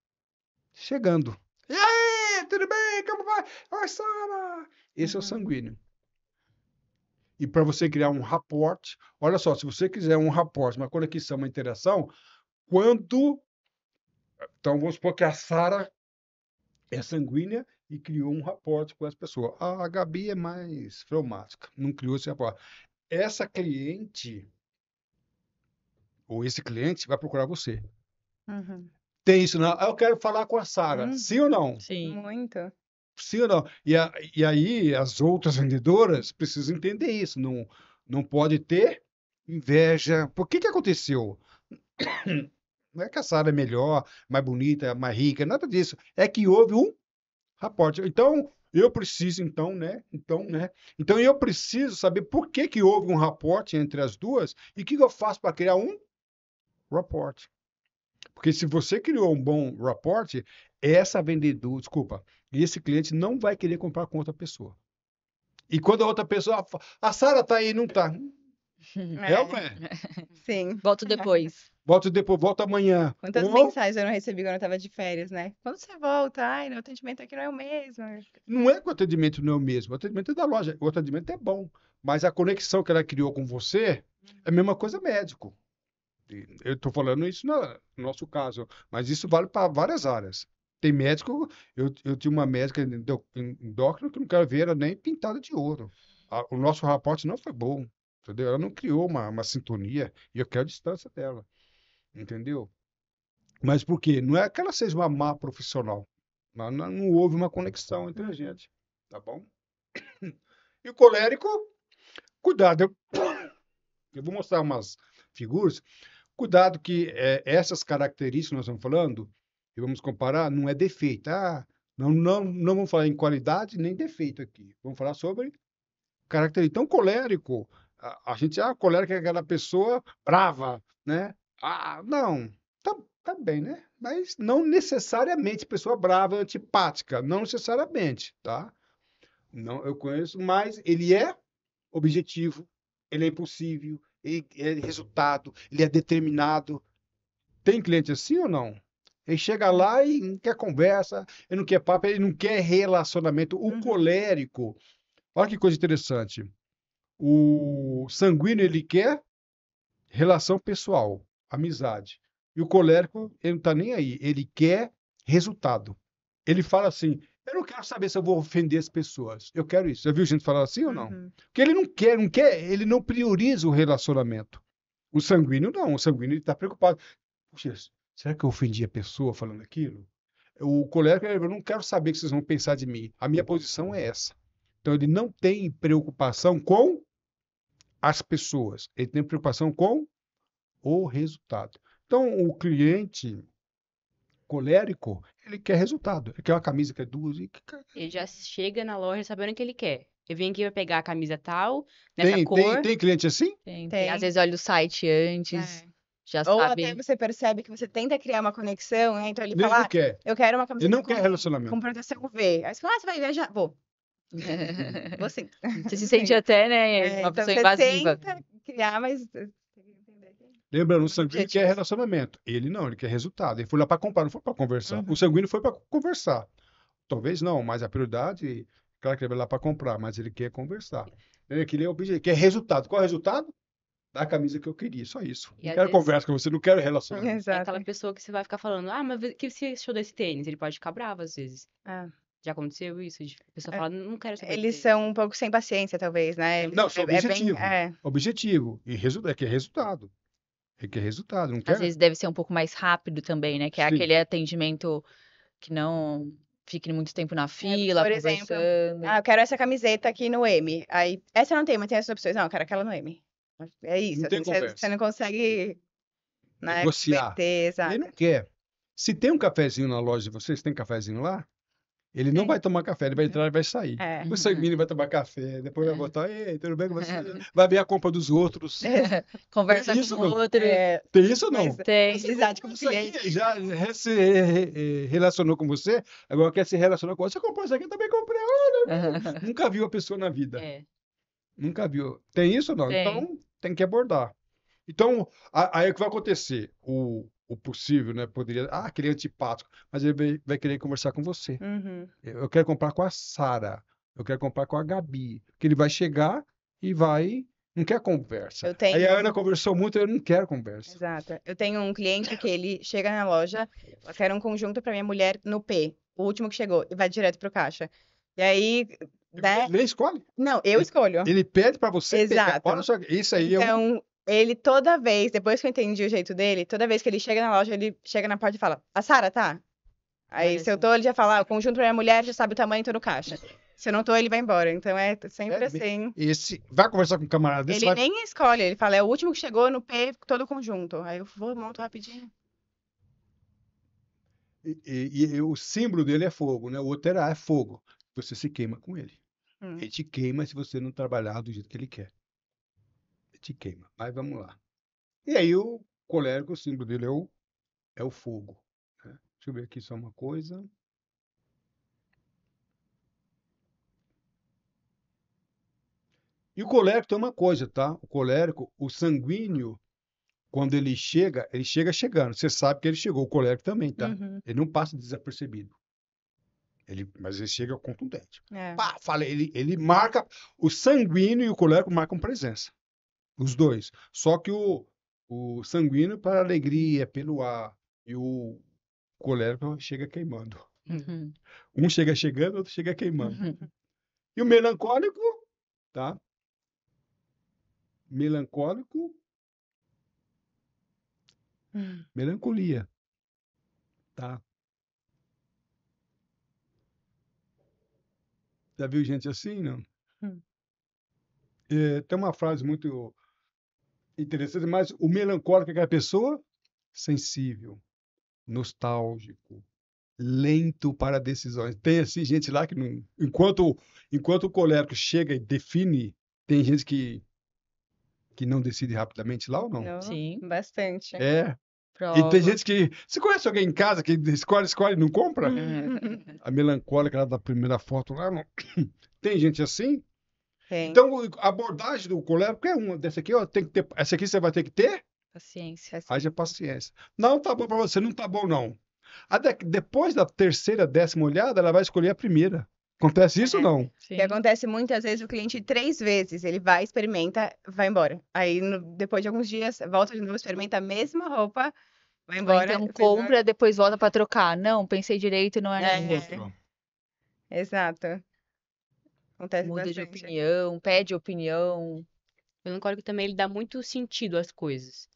chegando. E aí, tudo bem? Como vai? Oi, Sara! Esse é o sanguíneo. E para você criar um rapport, olha só, se você quiser um rapport, uma conexão, uma interação, então vamos supor que a Sara é sanguínea e criou um rapport com essa pessoa. A Gabi é mais fleumática, não criou esse rapport. Essa cliente, ou esse cliente, vai procurar você. Uhum. Tem isso, não? Eu quero falar com a Sara. Sim ou não? Sim. Muito. Sim ou não? E aí as outras vendedoras precisam entender isso. Não pode ter inveja. Por que aconteceu? Não é que a Sara é melhor, mais bonita, mais rica, nada disso. É que houve um raporte. Então, eu preciso, né? Então, eu preciso saber por que houve um raporte entre as duas e o que eu faço para criar um raporte. Porque se você criou um bom rapport, esse cliente não vai querer comprar com outra pessoa. E quando a outra pessoa, a Sara está aí, não está. É ou não é? Sim. Volto depois. Volta depois, volta amanhã. Quantas Ou mensagens eu não recebi quando eu tava de férias, né? Quando você volta? Ai, o atendimento aqui não é o mesmo. não é que o atendimento não é o mesmo, o atendimento é da loja, o atendimento é bom, mas a conexão que ela criou com você é a mesma coisa médico. Eu estou falando isso no nosso caso, mas isso vale para várias áreas. Tem médico, eu tinha uma médica endócrina que não quero ver ela nem pintada de ouro. O nosso raporte não foi bom, entendeu? Ela não criou uma sintonia e eu quero a distância dela, entendeu? Mas por quê? Não é que ela seja uma má profissional, mas não houve uma conexão entre a gente, tá bom? E o colérico, cuidado, eu vou mostrar umas figuras. Cuidado que essas características que nós estamos falando, e vamos comparar, não é defeito. Não vamos falar em qualidade nem defeito aqui. Vamos falar sobre característica. Então, colérico, colérico é aquela pessoa brava, né? Não, tá bem, né? Mas não necessariamente pessoa brava, antipática, não necessariamente, tá? Não, eu conheço, mas ele é objetivo, ele é impossível, ele é resultado, ele é determinado. Tem cliente assim ou não? Ele chega lá e não quer conversa, ele não quer papo, ele não quer relacionamento. O colérico, olha que coisa interessante. O sanguíneo, ele quer relação pessoal, amizade. E o colérico, ele não está nem aí, ele quer resultado. Ele fala assim: eu não quero saber se eu vou ofender as pessoas. Eu quero isso. Já viu gente falar assim ou não? Porque ele não quer, ele não prioriza o relacionamento. O sanguíneo não, o sanguíneo ele está preocupado. Puxa, será que eu ofendi a pessoa falando aquilo? O colérico, eu não quero saber o que vocês vão pensar de mim. A minha posição é essa. Então ele não tem preocupação com as pessoas, ele tem preocupação com o resultado. Então o cliente colérico, ele quer resultado. Ele quer uma camisa que é duas. Ele já chega na loja sabendo o que ele quer. Eu vim aqui pra pegar a camisa tal, nessa cor. Tem cliente assim? Tem. Às vezes olha o site antes, já Ou sabe. até você percebe que você tenta criar uma conexão, né? Então ele Ele fala, não quer. eu quero uma Ele camiseta não quer relacionamento. com proteção UV. Aí você fala, você vai viajar? Vou. Vou sim. Você se sente até, né, uma Então pessoa você invasiva. tenta criar, mas tem que entender que Lembrando, o são sanguíneo quer objetivos. relacionamento. Ele não, ele quer resultado. Ele foi lá para comprar, não foi para conversar. O sanguíneo foi para conversar. Talvez não, mas a prioridade, claro que ele vai lá para comprar, mas ele quer conversar. Ele é objetivo, quer resultado. Qual é o resultado? Da camisa que eu queria, só isso. E Não às quero vezes conversa com você, não quero relacionamento. é Exato. aquela pessoa que você vai ficar falando, mas o que você achou desse tênis? Ele pode ficar bravo às vezes. Ah. Já aconteceu isso? A pessoa fala, não quero saber Eles desse são um pouco sem paciência, talvez, né? Não, só bem, objetivo. Objetivo. E quer resultado. Ele quer resultado, não Às quer? vezes deve ser um pouco mais rápido também, né? Que é Sim. aquele atendimento que não fique muito tempo na fila, por exemplo, conversando. eu quero essa camiseta aqui no M. Aí, essa não tem, mas tem essas opções. Não, eu quero aquela no M. É isso, Não tem assim, conversa. você não consegue, né, Negociar. converter, exato. Ele não quer. Se tem um cafezinho na loja de vocês, tem cafezinho lá? Ele não Tem. vai tomar café, ele vai entrar e vai sair. É. O sanguíneo vai tomar café, depois vai botar, ei, tudo bem com você? Vai ver a compra dos outros. Conversa Tem isso com ou não? o outro. Tem isso ou não? Mas Tem. amizade como Isso aqui cliente. já se relacionou com você, agora quer se relacionar com você. Você comprou isso aqui, eu também comprei. Olha, nunca viu a pessoa na vida. É. Nunca viu. Tem isso ou não? Tem. Então, tem que abordar. Então, aí o que vai acontecer? O possível, né? Poderia. Aquele antipático, mas ele vai querer conversar com você. Eu quero comprar com a Sara. Eu quero comprar com a Gabi. Que ele vai chegar e vai. Não quer conversa. Eu tenho- Aí a Ana conversou muito, eu não quero conversa. Exato. Eu tenho um cliente que ele chega na loja, eu quero um conjunto para minha mulher no P, o último que chegou, e vai direto pro caixa. E aí, né? Ele nem escolhe. Não, eu escolho. Ele pede para você pegar. Exato. Olha só, isso aí é um. Então, ele toda vez, depois que eu entendi o jeito dele, toda vez que ele chega na loja, ele chega na porta e fala: A Sara tá? Aí, Olha se eu só. tô, ele já fala: o conjunto pra minha mulher já sabe o tamanho, tô no caixa. Se eu não tô, ele vai embora. Então, é sempre assim. Esse, vai conversar com um camarada desse, Ele vai. nem escolhe, ele fala: é o último que chegou no P, todo o conjunto. Aí eu vou, monto rapidinho. E o símbolo dele é fogo, né? O outro é fogo. Você se queima com ele. Ele te queima se você não trabalhar do jeito que ele quer. Ele te queima. Mas vamos lá. E aí o colérico, o símbolo dele é o fogo, né? Deixa eu ver aqui só uma coisa. E o colérico tem uma coisa, tá? O colérico, o sanguíneo, quando ele chega chegando. Você sabe que ele chegou. O colérico também, tá? Uhum. Ele não passa desapercebido. Mas ele chega contundente. É. Pá, ele marca, o sanguíneo e o colérico marcam presença. Os dois. Só que o sanguíneo para alegria, pelo ar. E o colérico chega queimando. Uhum. Um chega chegando, outro chega queimando. Uhum. E o melancólico, tá? Melancólico, melancolia, tá? Já viu gente assim, não? Hum. Tem uma frase muito interessante, mas o melancólico é aquela pessoa sensível, nostálgico, lento para decisões. Tem assim gente lá que não, enquanto o colérico chega e define, tem gente que não decide rapidamente lá ou não? Não, Sim. bastante. É. E tem Prova. gente que. Você conhece alguém em casa que escolhe e não compra? A melancólica lá da primeira foto lá, não. Tem gente assim? Tem. Então, a abordagem do colérico é uma. Dessa aqui, ó, tem que ter. Essa aqui você vai ter que ter? Paciência. Haja paciência. Não tá bom para você, não tá bom, não. Depois da terceira, 10ª olhada, ela vai escolher a primeira. Acontece isso ou não? O Sim. que acontece muitas vezes, o cliente 3 vezes, ele vai, experimenta, vai embora. Aí, depois de alguns dias, volta de novo, experimenta a mesma roupa, vai Ou embora. então fez compra, depois volta pra trocar. Não, pensei direito, não é É. não. Outro. Exato. Acontece Muda de bastante. opinião, pede opinião. O melancólico também, ele dá muito sentido às coisas.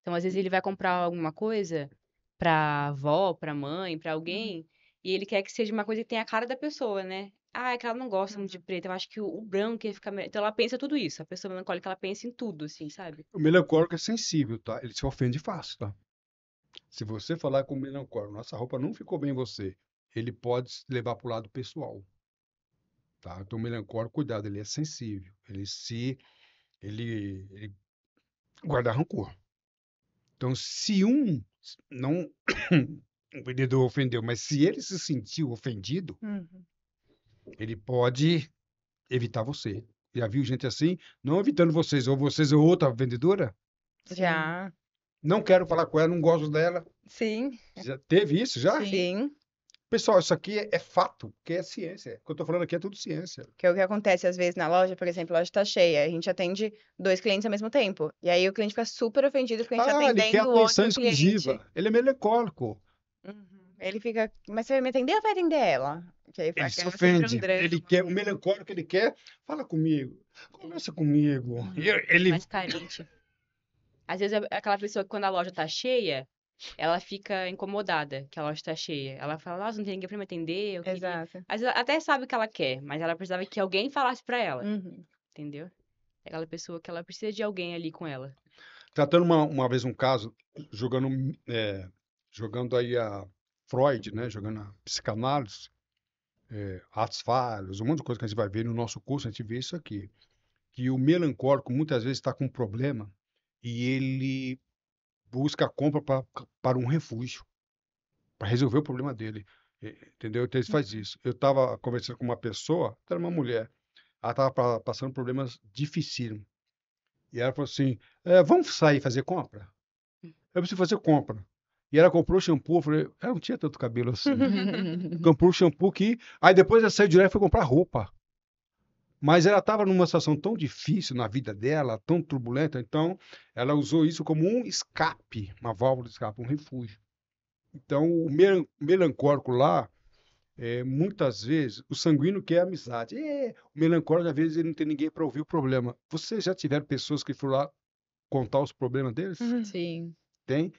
Então, às vezes, ele vai comprar alguma coisa pra avó, pra mãe, pra alguém, e ele quer que seja uma coisa que tenha a cara da pessoa, né? Ah, é que ela não gosta muito de preto, eu acho que o branco ia ficar melhor. Então, ela pensa tudo isso. A pessoa melancólica, ela pensa em tudo, assim, sabe? O melancólico é sensível, tá? Ele se ofende fácil, tá? Se você falar com o melancólico, nossa roupa não ficou bem em você, ele pode se levar para o lado pessoal, tá? Então, o melancólico, cuidado, ele é sensível. Ele guarda rancor. Então, se não o vendedor ofendeu, mas se ele se sentiu ofendido, Uhum. ele pode evitar você. Já viu gente assim? Não evitando vocês ou outra vendedora? Já. Não quero falar com ela, não gosto dela. Sim. Já teve isso já? Sim. Sim. Pessoal, isso aqui é fato, que é ciência. O que eu tô falando aqui é tudo ciência. Que é o que acontece às vezes na loja, por exemplo, a loja tá cheia, a gente atende 2 clientes ao mesmo tempo. E aí o cliente fica super ofendido porque a gente tá Ele quer atendendo o atenção outro cliente. exclusiva. Ele é melancólico. Uhum. Ele fica, mas você vai me atender ou vai atender ela? Que aí Ele se acaba sempre um ofende. drama. Ele quer, o melancólico, ele quer, fala comigo, conversa comigo. Ele, Mais carente. Às vezes, é aquela pessoa que, quando a loja tá cheia, ela fica incomodada que a loja tá cheia. Ela fala, nossa, não tem ninguém pra me atender, eu queria... Exato. Às vezes, ela até sabe o que ela quer, mas ela precisava que alguém falasse pra ela, Uhum. entendeu? É aquela pessoa que ela precisa de alguém ali com ela. tratando uma vez um caso, jogando, jogando aí a Freud, né? Jogando a psicanálise, atos falhos, um monte de coisa que a gente vai ver no nosso curso, a gente vê isso aqui. Que o melancólico muitas vezes está com um problema e ele busca a compra para um refúgio, para resolver o problema dele. Entendeu? Então ele faz isso. Eu estava conversando com uma pessoa, era uma mulher, ela estava passando problemas dificílimos. E ela falou assim: vamos sair e fazer compra? Eu preciso fazer compra. E ela comprou shampoo, eu falei, ela não tinha tanto cabelo assim. Comprou o shampoo que. Aí depois ela saiu direto e foi comprar roupa. Mas ela estava numa situação tão difícil na vida dela, tão turbulenta, então ela usou isso como um escape, uma válvula de escape, um refúgio. Então o melancólico lá, muitas vezes, o sanguíneo quer amizade. O melancólico, às vezes, ele não tem ninguém para ouvir o problema. Vocês já tiveram pessoas que foram lá contar os problemas deles? Sim. Tem?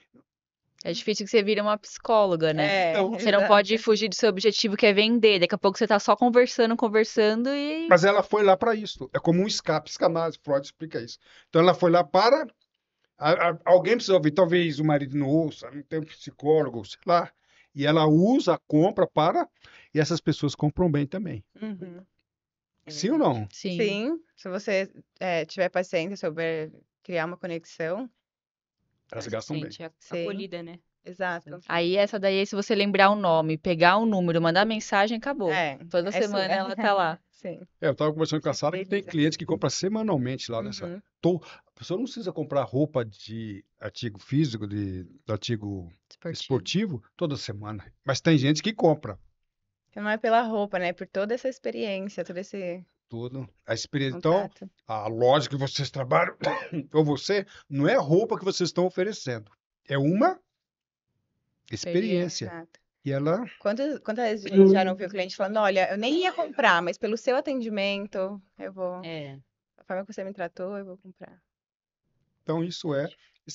É difícil que você vire uma psicóloga, né? É, Então, Você não exato. pode fugir do seu objetivo, que é vender. Daqui a pouco você tá só conversando e... Mas ela foi lá para isso. É como um escape, psicanálise, Freud explica isso. Então ela foi lá para. Alguém precisa ouvir, talvez o marido não ouça, não tem um psicólogo, sei lá. E ela usa a compra para. E essas pessoas compram bem também. Uhum. Sim ou não? Sim. Sim, se você tiver paciência, souber criar uma conexão, Elas Se gastam bem. sente Sim. acolhida, né? Exato. Aí essa daí, se você lembrar o nome, pegar o número, mandar mensagem, acabou. Toda semana ela tá lá. Sim. Eu estava conversando com a Você Sara que tem precisa. clientes que compram semanalmente lá nessa. Uhum. A pessoa não precisa comprar roupa de artigo físico, de artigo esportivo toda semana. Mas tem gente que compra Então não é pela roupa, né? É por toda essa experiência, todo esse tudo. A experiência. Então, contato. a loja que vocês trabalham, ou você, não é roupa que vocês estão oferecendo. É uma experiência. Exato. E ela. Quantas vezes a gente já não viu o cliente falando, olha, eu nem ia comprar, mas pelo seu atendimento, eu vou. A forma que você me tratou, eu vou comprar. Então, isso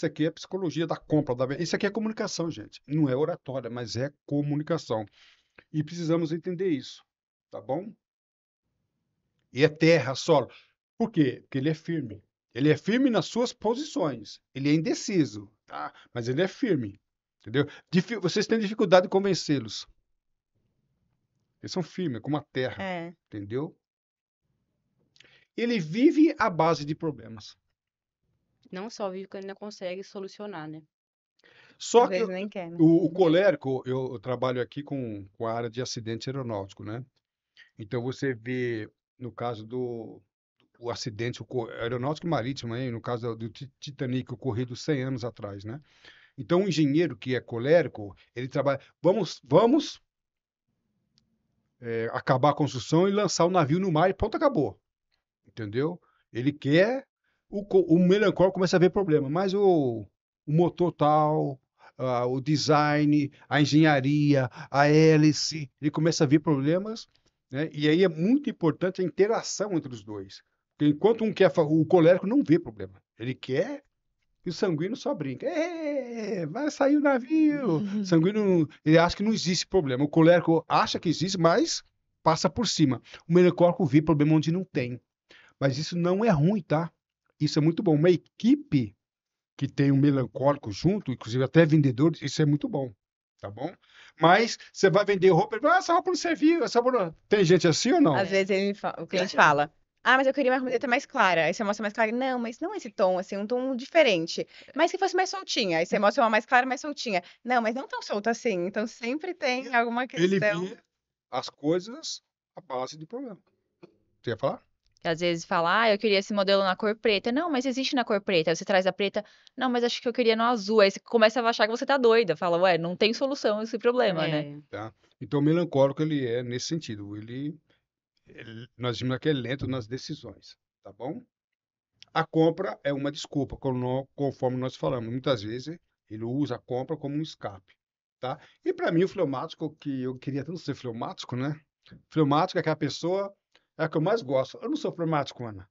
aqui é a psicologia da compra. Isso aqui é comunicação, gente. Não é oratória, mas é comunicação. E precisamos entender isso, tá bom? E é terra, solo. Por quê? Porque ele é firme. Ele é firme nas suas posições. Ele é indeciso, tá? Mas ele é firme, entendeu? Vocês têm dificuldade de convencê-los. Eles são firmes, como a terra, entendeu? Ele vive à base de problemas. Não só vive quando ele não consegue solucionar, né? Só Às que vezes nem quer, né? o colérico, eu trabalho aqui com a área de acidente aeronáutico, né? Então você vê, no caso do o acidente aeronáutico e marítimo, aí, no caso do Titanic, ocorrido 100 anos atrás, né? Então, o engenheiro que é colérico, ele trabalha. Vamos acabar a construção e lançar o navio no mar e pronto, acabou. Entendeu? Ele quer. O melancólico começa a ver problema, mas o motor tal, o design, a engenharia, a hélice, ele começa a ver problemas, né? E aí é muito importante a interação entre os dois. Porque enquanto um quer, o colérico não vê problema. Ele quer e o sanguíneo só brinca. Vai sair o navio. O sanguíneo, ele acha que não existe problema. O colérico acha que existe, mas passa por cima. O melancólico vê problema onde não tem. Mas isso não é ruim, tá? Isso é muito bom. Uma equipe que tem um melancólico junto, inclusive até vendedores, isso é muito bom, tá bom? Mas você vai vender roupa, ele fala, essa roupa não serviu, essa roupa não... Tem gente assim ou não? Às vezes o cliente fala, mas eu queria uma camiseta mais clara. Aí você mostra mais clara. Não, mas não esse tom, assim, um tom diferente. Mas se fosse mais soltinha. Aí você mostra uma mais clara, mais soltinha. Não, mas não tão solta assim. Então sempre tem alguma Ele questão. vê as coisas à base de problema. Você ia falar? Que às vezes fala, eu queria esse modelo na cor preta. Não, mas existe na cor preta. Aí você traz a preta. Não, mas acho que eu queria no azul. Aí você começa a achar que você tá doida. Fala, ué, não tem solução esse problema, né? Tá? Então, o melancólico, ele é nesse sentido. Nós dizemos que é lento nas decisões, tá bom? A compra é uma desculpa, conforme nós falamos. Muitas vezes, ele usa a compra como um escape, tá? E para mim, o fleumático, que eu queria tanto ser fleumático, né? Fleumático é aquela pessoa, é a que eu mais gosto. Eu não sou fleumático, Ana.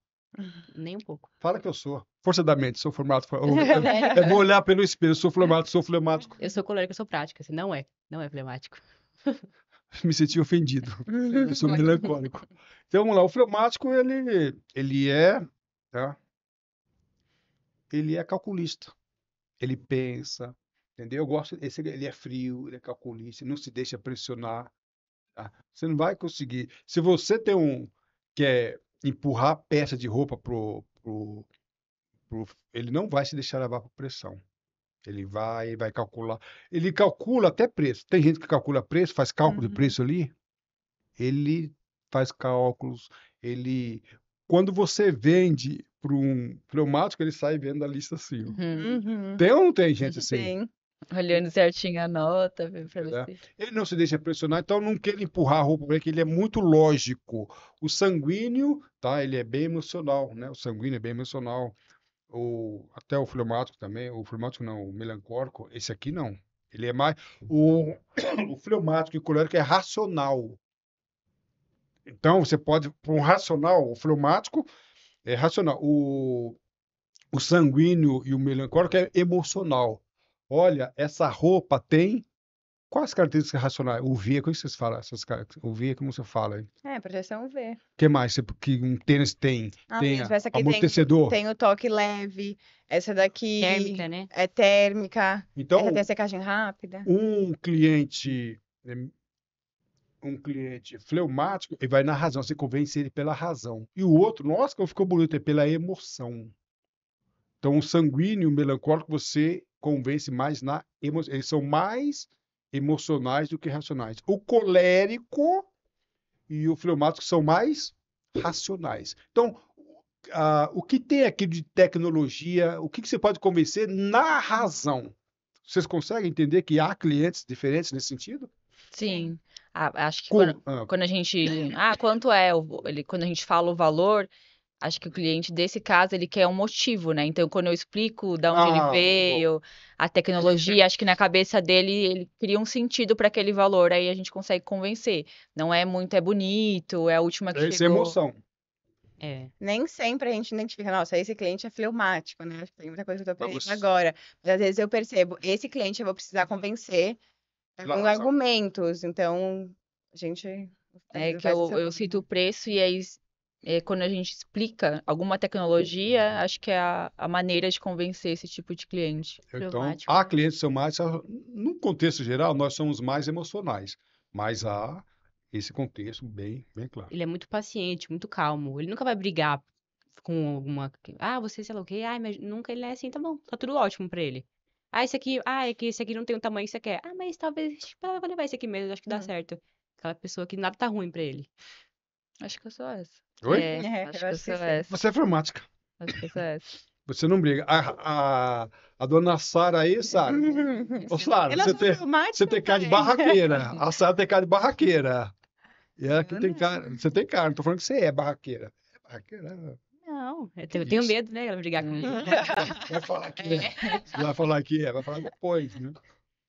Nem um pouco. Fala que eu sou. Força da mente, sou fleumático. Eu vou olhar pelo espelho, sou fleumático. Eu sou colérica, eu sou prática. Assim, não é flemático. Me senti ofendido. Eu sou melancólico. Então, vamos lá. O fleumático, ele é, tá? Ele é calculista. Ele pensa, entendeu? Eu gosto, ele é frio, ele é calculista, não se deixa pressionar, tá? Você não vai conseguir. Se você quer empurrar peça de roupa ele não vai se deixar levar por pressão. Ele vai calcular. Ele calcula até preço. Tem gente que calcula preço, faz cálculo de preço ali. Ele faz cálculos. Quando você vende para um pneumático, ele sai vendo a lista assim. Ó. Tem ou não tem gente assim? Tem. Olhando certinho a nota, pra ver se... Ele não se deixa pressionar, então não quer empurrar a roupa para ele, que ele é muito lógico. O sanguíneo, tá? Ele é bem emocional, né? O sanguíneo é bem emocional. Até o fleumático também, o fleumático não, o melancólico, esse aqui não. Ele é mais. O fleumático e o colérico é racional. Então, você pode, para um racional, o fleumático é racional. O sanguíneo e o melancólico é emocional. Olha, essa roupa tem. Quais características racionais? O V, como vocês falam essas características? O V, como você fala aí? Proteção UV. O que mais que um tênis tem? Tem Essa aqui amortecedor. tem o toque leve. Essa daqui Térmica, né? é térmica. Então, essa tem a secagem rápida. Um cliente fleumático, ele vai na razão, você convence ele pela razão. E o outro, nossa, como ficou bonito, é pela emoção. Então, o sanguíneo, o melancólico, você convence mais eles são mais emocionais do que racionais. O colérico e o fleumático são mais racionais. Então, o que tem aqui de tecnologia, o que você pode convencer na razão? Vocês conseguem entender que há clientes diferentes nesse sentido? Sim. Acho que Como? quando a gente. Quanto é? Quando a gente fala o valor, acho que o cliente, desse caso, ele quer um motivo, né? Então, quando eu explico de onde ele Bom. veio, a tecnologia, acho que na cabeça dele, ele cria um sentido para aquele valor, aí a gente consegue convencer. Não é muito, é bonito, é a última que Essa é chegou. emoção. É. Nem sempre a gente identifica, nossa, esse cliente é fleumático, né? Acho que tem muita coisa que eu tô Mas aprendendo agora. Mas às vezes eu percebo, esse cliente eu vou precisar convencer Pela com razão. argumentos. Então, a gente às É vezes que faz eu essa cito o preço e aí, quando a gente explica alguma tecnologia, acho que é a maneira de convencer esse tipo de cliente. Então, Fleumático. há clientes que são mais, no contexto geral, nós somos mais emocionais, mas há esse contexto bem, bem claro. Ele é muito paciente, muito calmo. Ele nunca vai brigar com alguma. Você sei lá o quê. Mas nunca ele é assim, tá bom, tá tudo ótimo pra ele. É que esse aqui não tem o tamanho que você quer. Mas talvez, eu vou levar esse aqui mesmo, acho que dá certo. Aquela pessoa que nada tá ruim pra ele. Acho que eu sou essa. Oi? Acho eu que eu acho que sou sim. essa. Você é fleumática. Acho que eu sou essa. Você não briga. A dona Sara aí, Sara. Ô, Sara, Eu não você sou tem, fleumática, você tem cara de pai. barraqueira. A Sara tem cara de barraqueira. E ela que Eu tem não. cara. Você tem cara, não tô falando que você é barraqueira. É barraqueira. Não, eu Que tenho isso? medo, né? Ela brigar comigo. Vai falar que é. Vai falar que é, vai falar depois, né?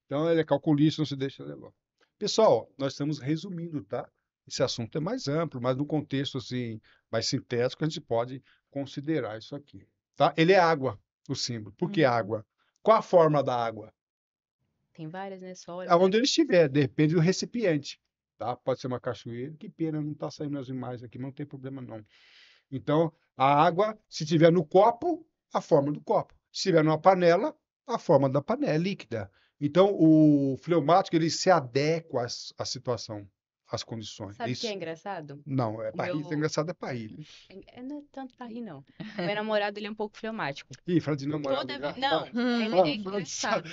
Então ele é calculista, não se deixa levar. Pessoal, nós estamos resumindo, tá? Esse assunto é mais amplo, mas no contexto assim, mais sintético, a gente pode considerar isso aqui, tá? Ele é água, o símbolo. Por que água? Qual a forma da água? Tem várias, né? Sólidas. Aonde ele estiver, depende do recipiente, tá? Pode ser uma cachoeira. Que pena, não está saindo as imagens aqui, mas não tem problema não. Então, a água, se tiver no copo, a forma do copo. Se tiver numa panela, a forma da panela, é líquida. Então, o fleumático, ele se adequa à situação, às condições. Sabe o que é Isso. engraçado? Não, é O para rir, meu- é engraçado, é para rir. Não é tanto pra rir, não. O meu namorado, ele é um pouco fleumático. Ih, fala de namorado Toda já. vez. Não, Fala, é fala de engraçado.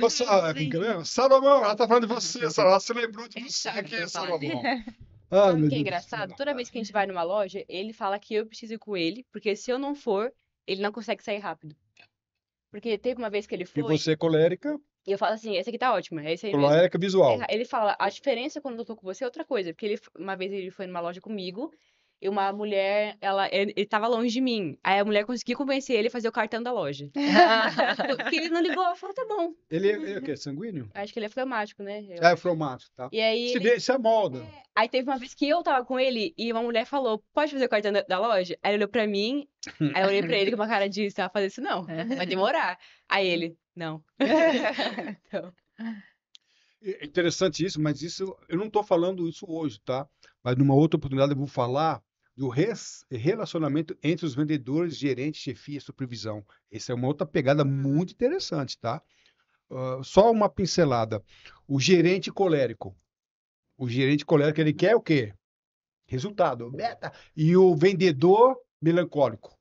Ô, Sara, quem que é? Salomão, ela tá falando de você, Sara. Ela se lembrou de você Sabe o aqui, que eu falo Salomão. Sabe meu o que é Deus do engraçado? céu. Toda vez que a gente vai numa loja, ele fala que eu preciso ir com ele, porque se eu não for, ele não consegue sair rápido. Porque teve uma vez que ele E foi, você é colérica? e eu falo assim, esse aqui tá ótimo, é esse aí mesmo. Colérica visual. Ele fala, a diferença quando eu tô com você é outra coisa, porque uma vez ele foi numa loja comigo, e uma mulher, ele tava longe de mim. Aí a mulher conseguiu convencer ele a fazer o cartão da loja. Porque ele não ligou, eu falei, tá bom. Ele é o quê? Sanguíneo? Acho que ele é fleumático, né? É fleumático, tá? E aí ele Se amolda. Aí teve uma vez que eu tava com ele e uma mulher falou, pode fazer o cartão da loja? Aí ele olhou pra mim, aí eu olhei pra ele com uma cara de, você vai fazer isso não, vai demorar. Aí ele, não. Então, É interessante isso, mas isso eu não estou falando isso hoje, tá? Mas numa outra oportunidade eu vou falar do relacionamento entre os vendedores, gerente, chefia e supervisão. Essa é uma outra pegada muito interessante, tá? Só uma pincelada. O gerente colérico. O gerente colérico, ele quer o quê? Resultado, meta. E o vendedor melancólico.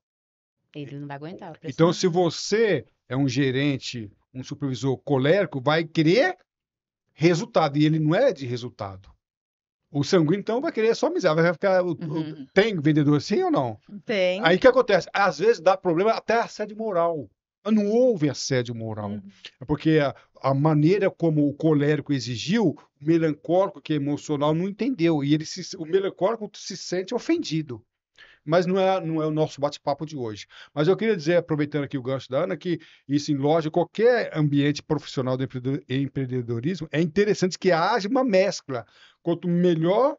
ele não vai aguentar a pressão. Então, se você é um gerente, um supervisor colérico, vai querer resultado, e ele não é de resultado. O sanguíneo, então, vai querer só amizade, vai ficar... Tem vendedor assim ou não? Tem. Aí o que acontece? Às vezes dá problema até assédio moral. Não houve assédio moral. É porque a maneira como o colérico exigiu, o melancólico, que é emocional, não entendeu. E o melancólico se sente ofendido. Mas não é o nosso bate-papo de hoje. Mas eu queria dizer, aproveitando aqui o gancho da Ana, que isso em loja, qualquer ambiente profissional de empreendedorismo, é interessante que haja uma mescla. Quanto maior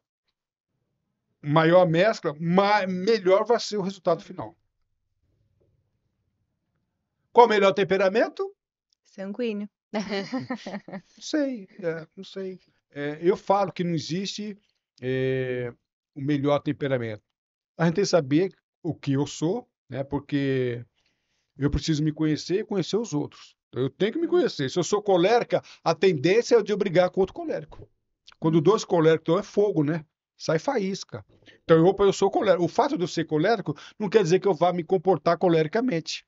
a mescla, melhor vai ser o resultado final. Qual o melhor temperamento? Sanguíneo. Não sei, não sei. Eu falo que não existe o melhor temperamento. A gente tem que saber o que eu sou, né? Porque eu preciso me conhecer e conhecer os outros. Eu tenho que me conhecer. Se eu sou colérica, a tendência é de eu brigar com outro colérico. Quando dois coléricos, então é fogo, né? Sai faísca. Então, eu sou colérico. O fato de eu ser colérico não quer dizer que eu vá me comportar colericamente.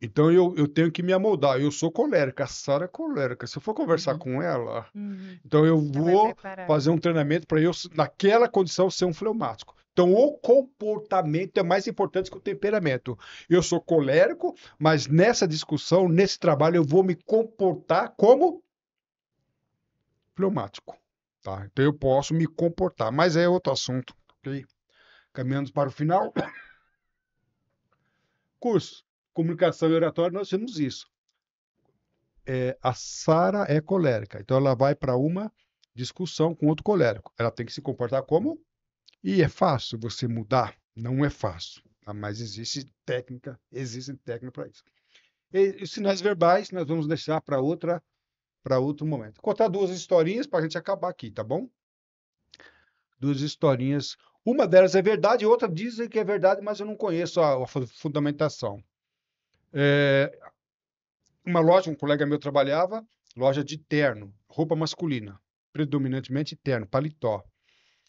Então eu tenho que me amoldar. Eu sou colérica, a Sara é colérica. Se eu for conversar com ela, então eu Tá mais vou preparado. fazer um treinamento para eu, naquela condição, ser um fleumático. Então o comportamento é mais importante que o temperamento. Eu sou colérico, mas nessa discussão, nesse trabalho, eu vou me comportar como fleumático. Tá? Então eu posso me comportar, mas é outro assunto. Ok? Caminhando para o final. Curso, comunicação e oratória, nós temos isso. A Sara é colérica, então ela vai para uma discussão com outro colérico. Ela tem que se comportar como? E é fácil você mudar? Não é fácil, tá? Mas existe técnica para isso. E os sinais verbais nós vamos deixar para outro momento. Vou contar duas historinhas para a gente acabar aqui, tá bom? Duas historinhas. Uma delas é verdade, outra dizem que é verdade, mas eu não conheço a fundamentação. Uma loja, um colega meu trabalhava, loja de terno, roupa masculina, predominantemente terno, paletó.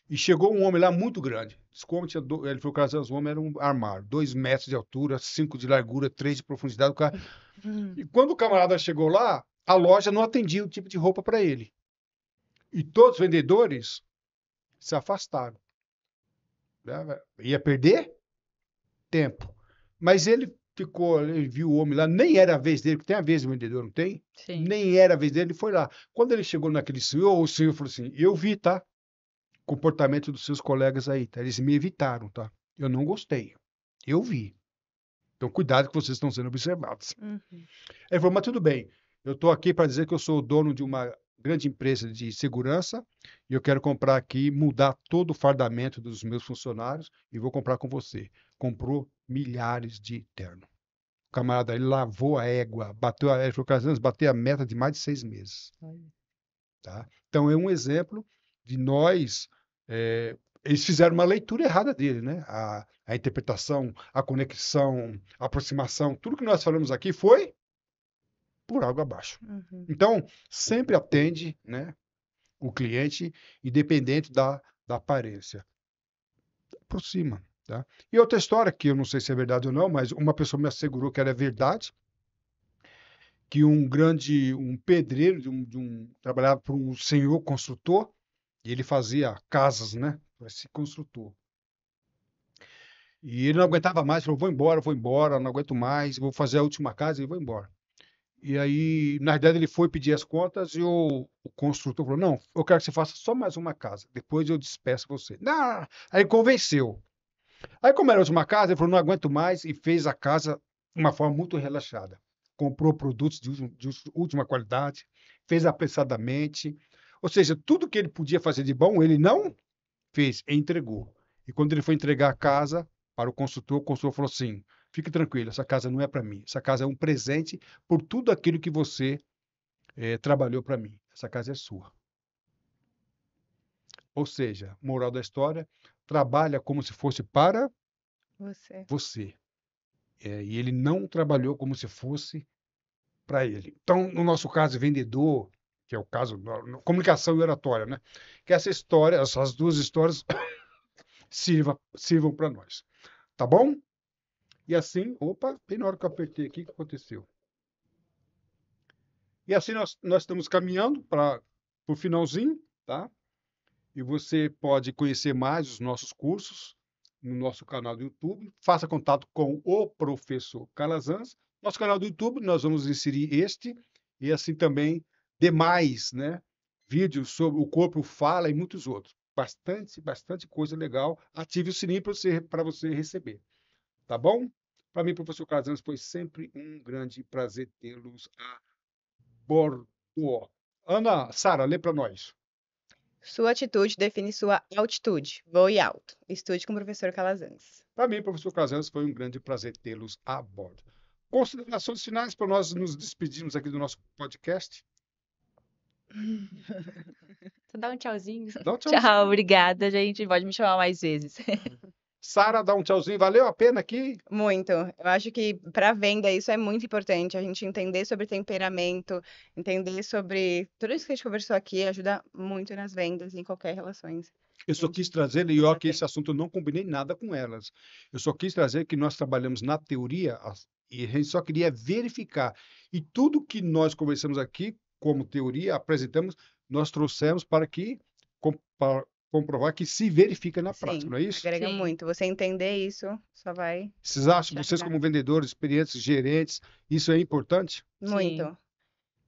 E chegou um homem lá muito grande. Ele falou que os homens eram um armário, 2 metros de altura, 5 de largura, 3 de profundidade. E quando o camarada chegou lá, a loja não atendia o tipo de roupa para ele. E todos os vendedores se afastaram. Ia perder tempo. Mas ele viu o homem lá, nem era a vez dele, porque tem a vez do vendedor, não tem? Sim. Nem era a vez dele, ele foi lá. Quando ele chegou naquele senhor, o senhor falou assim: eu vi, tá? O comportamento dos seus colegas aí, tá? Eles me evitaram, tá? Eu não gostei. Eu vi. Então, cuidado que vocês estão sendo observados. Ele falou: mas tudo bem, eu estou aqui para dizer que eu sou o dono de uma grande empresa de segurança e eu quero comprar aqui, mudar todo o fardamento dos meus funcionários e vou comprar com você. Comprou milhares de terno. O camarada, ele lavou a égua, ele falou que bateu a meta de mais de 6 meses. Tá? Então, é um exemplo de nós. Eles fizeram uma leitura errada dele, né? A interpretação, a conexão, a aproximação, tudo que nós falamos aqui foi por água abaixo. Então, sempre atende, né, o cliente, independente da aparência. Aproxima. Tá? E outra história, que eu não sei se é verdade ou não, mas uma pessoa me assegurou que era verdade, que um pedreiro trabalhava para um senhor construtor, e ele fazia casas, né, para esse construtor. E ele não aguentava mais, falou: vou embora, não aguento mais, vou fazer a última casa e vou embora. E aí, na verdade, ele foi pedir as contas e o construtor falou: não, eu quero que você faça só mais uma casa, depois eu despeço você. Não. Aí convenceu. Aí, como era a última casa, ele falou: não aguento mais, e fez a casa de uma forma muito relaxada. Comprou produtos de última qualidade, fez apressadamente. Ou seja, tudo que ele podia fazer de bom, ele não fez, entregou. E quando ele foi entregar a casa para o consultor falou assim: fique tranquilo, essa casa não é para mim. Essa casa é um presente por tudo aquilo que você trabalhou para mim. Essa casa é sua. Ou seja, moral da história, trabalha como se fosse para você. E ele não trabalhou como se fosse para ele. Então, no nosso caso, vendedor, que é o caso da comunicação e oratória, né? Que essa história, essas duas histórias sirvam para nós. Tá bom? E assim, opa, bem na hora que eu apertei aqui, o que aconteceu? E assim nós estamos caminhando para o finalzinho, tá? E você pode conhecer mais os nossos cursos no nosso canal do YouTube. Faça contato com o professor Calazans. Nosso canal do YouTube, nós vamos inserir este e assim também demais, né? Vídeos sobre o corpo fala e muitos outros. Bastante coisa legal. Ative o sininho para você receber. Tá bom? Para mim, professor Calazans, foi sempre um grande prazer tê-los a bordo. Ana, Sara, lê para nós. Sua atitude define sua altitude. Voe alto. Estude com o professor Calazans. Para mim, professor Calazans, foi um grande prazer tê-los a bordo. Considerações finais para nós nos despedirmos aqui do nosso podcast? Só dá um tchauzinho. Dá um tchauzinho. Tchau, obrigada, gente. Pode me chamar mais vezes. Sara, dá um tchauzinho. Valeu a pena aqui? Muito. Eu acho que para venda isso é muito importante. A gente entender sobre temperamento, entender sobre tudo isso que a gente conversou aqui ajuda muito nas vendas em qualquer relações. Eu só Gente, quis trazer, e ó, que ok. esse assunto eu não combinei nada com elas. Eu só quis trazer que nós trabalhamos na teoria e a gente só queria verificar. E tudo que nós conversamos aqui, como teoria, apresentamos, nós trouxemos para comprovar que se verifica na prática, Sim, não é isso? agrega Sim. muito. Você entender isso só vai Vocês acham, te vocês ajudar como vendedores, experientes, gerentes, isso é importante? muito.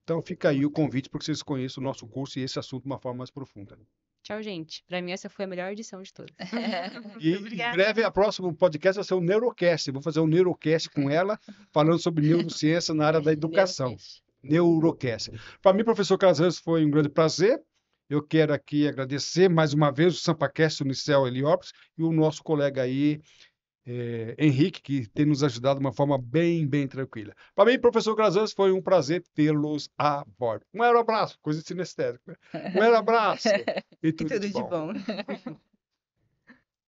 Então fica aí o convite para que vocês conheçam o nosso curso e esse assunto de uma forma mais profunda. Tchau, gente. Pra mim, essa foi a melhor edição de todas. E em Obrigada. breve, a próximo podcast vai ser o Neurocast. Eu vou fazer um Neurocast com ela, falando sobre neurociência na área da educação. Neurocast. Para mim, professor Carlos, foi um grande prazer. Eu quero aqui agradecer mais uma vez o SampaCast, o Unicel Heliópolis, e o nosso colega aí, Henrique, que tem nos ajudado de uma forma bem, bem tranquila. Para mim, professor Carlos, foi um prazer tê-los a bordo. Um abraço, coisa sinestésica. Um abraço e E tudo tudo de de bom. bom.